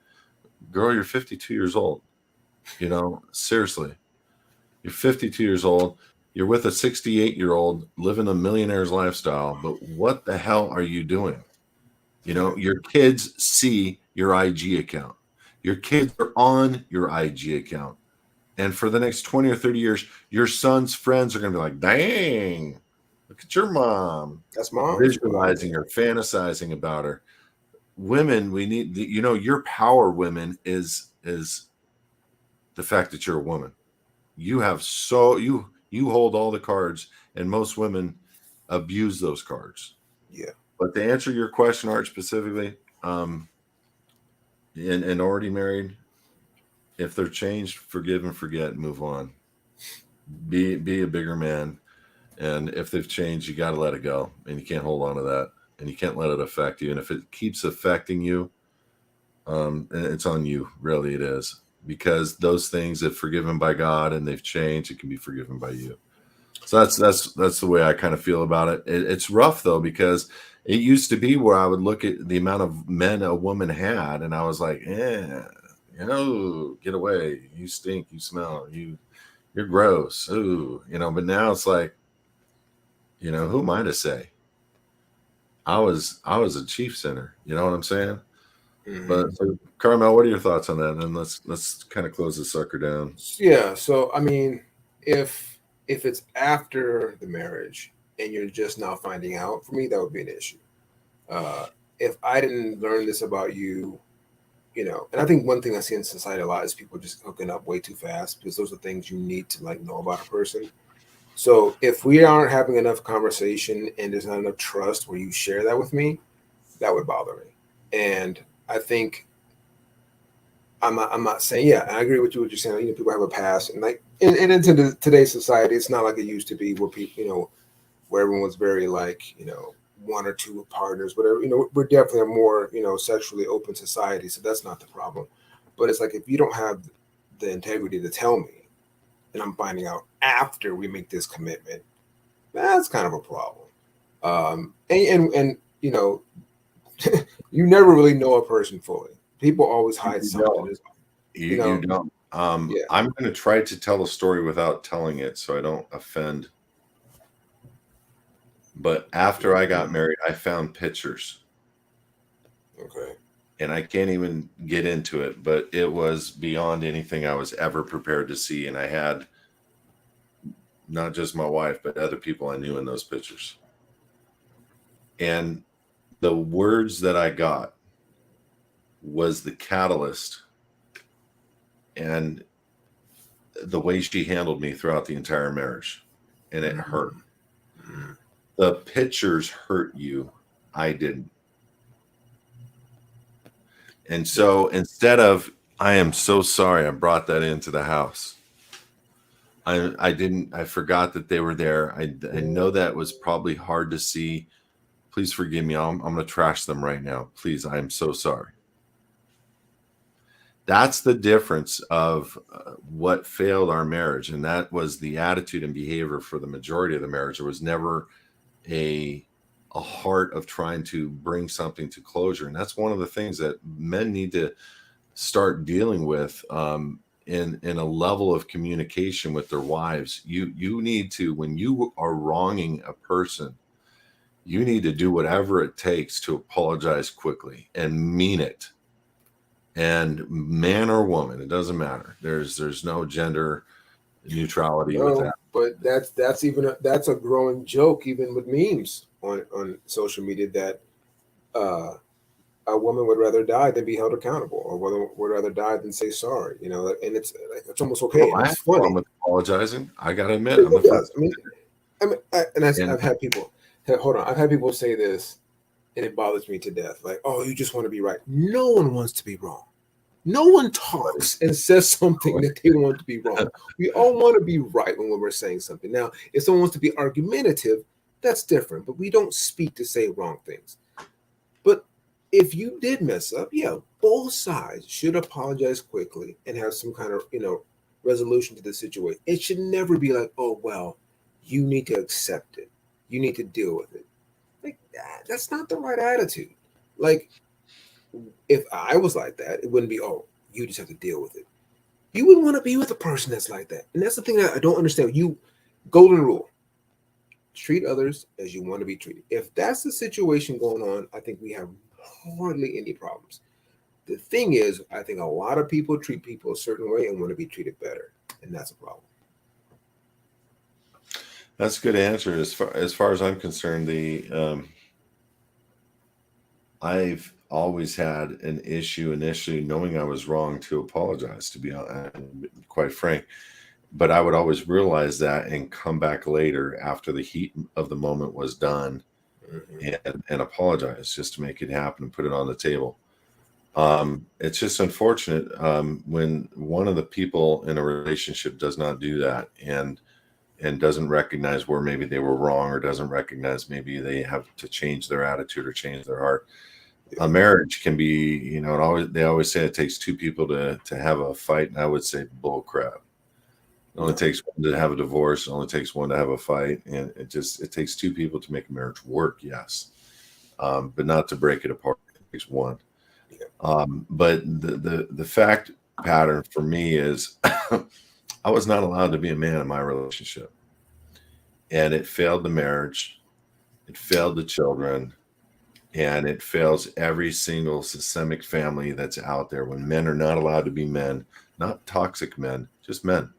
girl, you're 52 years old. Seriously, you're 52 years old. You're with a 68-year-old living a millionaire's lifestyle. But what the hell are you doing? Your kids see your IG account. Your kids are on your IG account. And for the next 20 or 30 years, your son's friends are going to be like, dang, look at your mom. That's mom. Visualizing her, fantasizing about her. Women, we need, your power, women, is the fact that you're a woman. You have you hold all the cards, and most women abuse those cards. Yeah. But to answer your question, Art, specifically, and already married, if they're changed, forgive and forget, and move on. Be a bigger man. And if they've changed, you got to let it go, and you can't hold on to that, and you can't let it affect you. And if it keeps affecting you, it's on you. Really, it is, because those things, if forgiven by God and they've changed, it can be forgiven by you. So that's the way I kind of feel about it. It's rough though, because it used to be where I would look at the amount of men a woman had, and I was like, get away, you stink, you smell, you're gross, ooh, But now it's like, who am I to say? I was a chief sinner. You know what I'm saying? Mm-hmm. But so, Carmel, what are your thoughts on that? And let's kind of close this sucker down. Yeah. So I mean, if it's after the marriage and you're just now finding out, for me that would be an issue. If I didn't learn this about you, and I think one thing I see in society a lot is people just hooking up way too fast, because those are things you need to know about a person. So if we aren't having enough conversation and there's not enough trust where you share that with me, that would bother me. And I think I'm not saying, yeah, I agree with you what you're saying. People have a past, and and in today's society, it's not like it used to be where people, where everyone's very one or two partners, whatever. We're definitely a more sexually open society, so that's not the problem. But it's like, if you don't have the integrity to tell me, and I'm finding out after we make this commitment, that's kind of a problem. And you never really know a person fully. People always hide something. You don't. Yeah. I'm going to try to tell a story without telling it, so I don't offend. But after I got married, I found pictures. Okay. and I can't even get into it, but it was beyond anything I was ever prepared to see. And I had not just my wife, but other people I knew in those pictures. And the words that I got was the catalyst, and the way she handled me throughout the entire marriage. And it hurt. The pictures hurt you. I didn't. And so instead of, I am so sorry I brought that into the house, I forgot that they were there. I know that was probably hard to see. Please forgive me. I'm going to trash them right now. Please, I am so sorry. That's the difference of what failed our marriage. And that was the attitude and behavior for the majority of the marriage. There was never a heart of trying to bring something to closure. And that's one of the things that men need to start dealing with in a level of communication with their wives. You need to, when you are wronging a person, you need to do whatever it takes to apologize quickly and mean it. And man or woman, it doesn't matter. There's no gender neutrality with that. But that's a growing joke, even with memes on social media, that a woman would rather die than be held accountable, or would rather die than say sorry. You know, and it's almost okay. Well, and it's funny. I'm apologizing. I gotta admit, It does. I've had people. Hold on, I've had people say this, and it bothers me to death. Like, oh, you just want to be right. No one wants to be wrong. No one talks and says something that they want to be wrong. We all want to be right when we're saying something. Now, if someone wants to be argumentative, that's different, but we don't speak to say wrong things. But if you did mess up, yeah, both sides should apologize quickly and have some kind of, resolution to the situation. It should never be like, oh, well, you need to accept it. You need to deal with it. Like, that's not the right attitude. Like, if I was like that, it wouldn't be, oh, you just have to deal with it. You wouldn't want to be with a person that's like that. And that's the thing that I don't understand. Golden rule, treat others as you want to be treated. If that's the situation going on, I think we have hardly any problems. The thing is, I think a lot of people treat people a certain way and want to be treated better. And that's a problem. That's a good answer. As far as I'm concerned, I've always had an issue initially knowing I was wrong to apologize, to be quite frank. But I would always realize that and come back later after the heat of the moment was done and apologize just to make it happen and put it on the table. It's just unfortunate when one of the people in a relationship does not do that and doesn't recognize where maybe they were wrong, or doesn't recognize maybe they have to change their attitude or change their heart. A marriage can be, they always say it takes two people to have a fight, and I would say bull crap. It only takes one to have a divorce. It only takes one to have a fight, and it takes two people to make a marriage work. Yes, but not to break it apart. It takes one. But the fact pattern for me is I was not allowed to be a man in my relationship, and it failed the marriage, it failed the children, and it fails every single systemic family that's out there when men are not allowed to be men, not toxic men, just men.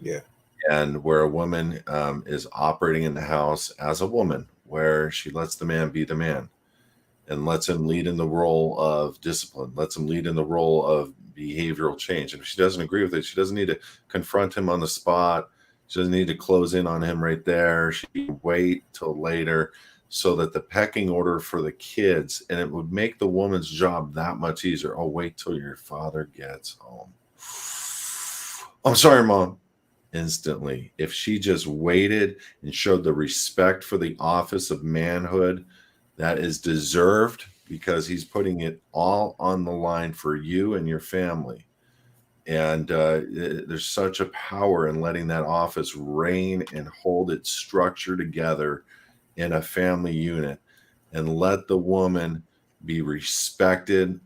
Yeah. And where a woman is operating in the house as a woman, where she lets the man be the man and lets him lead in the role of discipline, lets him lead in the role of behavioral change. And if she doesn't agree with it, she doesn't need to confront him on the spot. She doesn't need to close in on him right there. She can wait till later, so that the pecking order for the kids, and it would make the woman's job that much easier. Oh, wait till your father gets home. I'm sorry, Mom. Instantly. If she just waited and showed the respect for the office of manhood that is deserved, because he's putting it all on the line for you and your family. And there's such a power in letting that office reign and hold its structure together in a family unit, and let the woman be respected.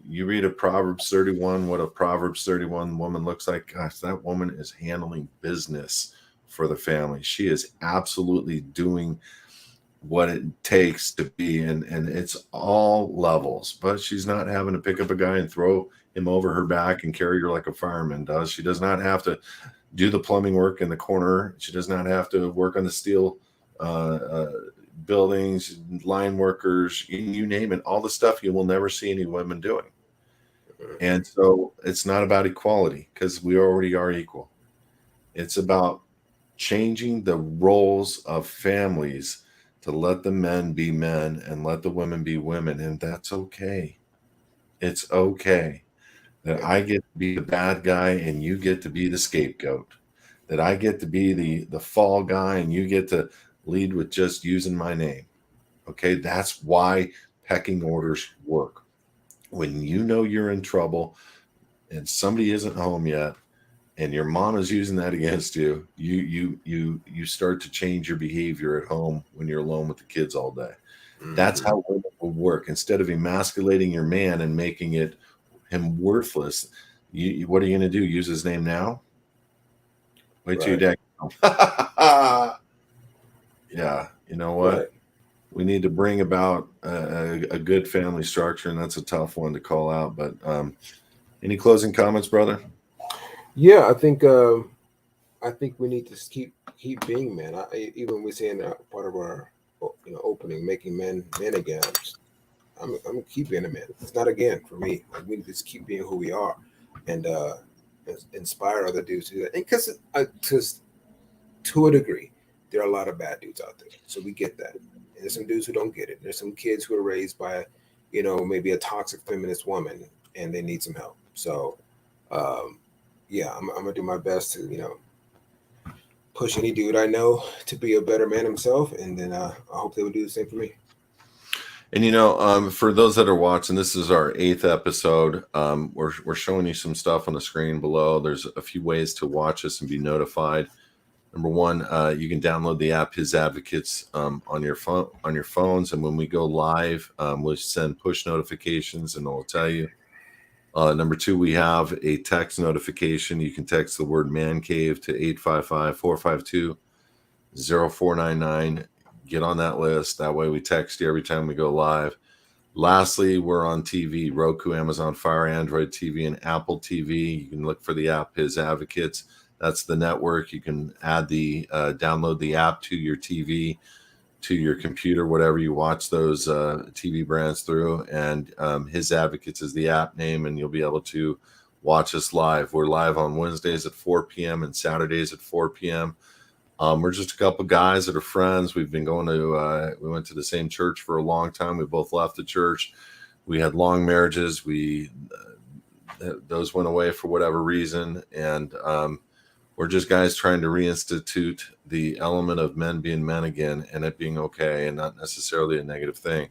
You read a Proverbs 31, what a Proverbs 31 woman looks like. Gosh, that woman is handling business for the family. She is absolutely doing what it takes to be, and it's all levels. But she's not having to pick up a guy and throw him over her back and carry her like a fireman does. She does not have to do the plumbing work in the corner. She does not have to work on the steel buildings, line workers, you name it, all the stuff you will never see any women doing. And so it's not about equality, because we already are equal. It's about changing the roles of families to let the men be men and let the women be women. And that's okay. It's okay that I get to be the bad guy and you get to be the scapegoat, that I get to be the fall guy and you get to lead with just using my name. Okay, that's why pecking orders work. When you know you're in trouble and somebody isn't home yet and your mom is using that against you, you start to change your behavior at home when you're alone with the kids all day. That's how women will work. Instead of emasculating your man and making him worthless, what are you going to do? Use his name now? Wait till your dad comes home. Yeah, you know what? Right. We need to bring about a good family structure, and that's a tough one to call out. But any closing comments, brother? Yeah, I think we need to keep being men. Even we say in part of our opening, making men again. I'm gonna keep being a man. It's not again for me. Like, we need to just keep being who we are, and inspire other dudes to do that. And because to a degree, there are a lot of bad dudes out there, so we get that. And there's some dudes who don't get it. There's some kids who are raised by, maybe a toxic feminist woman, and they need some help. So, yeah, I'm gonna do my best to, push any dude I know to be a better man himself, and then I hope they would do the same for me. And for those that are watching, this is our 8th episode. We're showing you some stuff on the screen below. There's a few ways to watch us and be notified. Number one, you can download the app HISadvocates on your phones, and when we go live, we'll send push notifications, and it'll tell you. Number two, we have a text notification. You can text the word Mancave to 855-452-0499. Get on that list. That way we text you every time we go live. Lastly, we're on TV, Roku, Amazon Fire, Android TV, and Apple TV. You can look for the app HISadvocates. That's the network. You can add download the app to your TV, to your computer, whatever you watch those TV brands through. And HISadvocates is the app name, and you'll be able to watch us live. We're live on Wednesdays at 4 p.m. and Saturdays at 4 p.m. We're just a couple guys that are friends. We've been going to, we went to the same church for a long time. We both left the church. We had long marriages. Those went away for whatever reason. And we're just guys trying to reinstitute the element of men being men again, and it being okay and not necessarily a negative thing.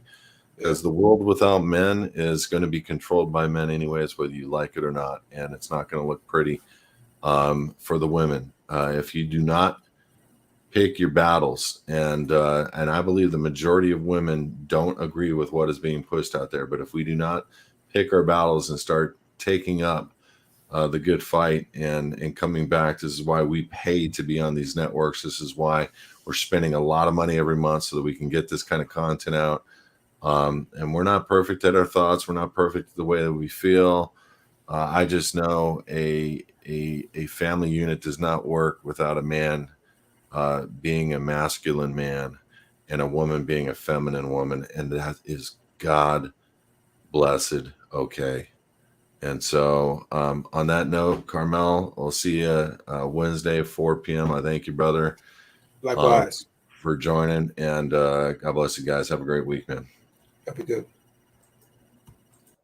Because the world without men is going to be controlled by men anyways, whether you like it or not. And it's not going to look pretty for the women. If you do not pick your battles, and I believe the majority of women don't agree with what is being pushed out there. But if we do not pick our battles and start taking up the good fight and coming back, this is why we pay to be on these networks. This is why we're spending a lot of money every month so that we can get this kind of content out. And we're not perfect at our thoughts. We're not perfect the way that we feel. I just know a family unit does not work without a man being a masculine man and a woman being a feminine woman. And that is God blessed okay. And so on that note, Carmel, I'll see you Wednesday, 4 p.m. I thank you, brother. Likewise. For joining. And God bless you guys. Have a great week, man. That'd be good.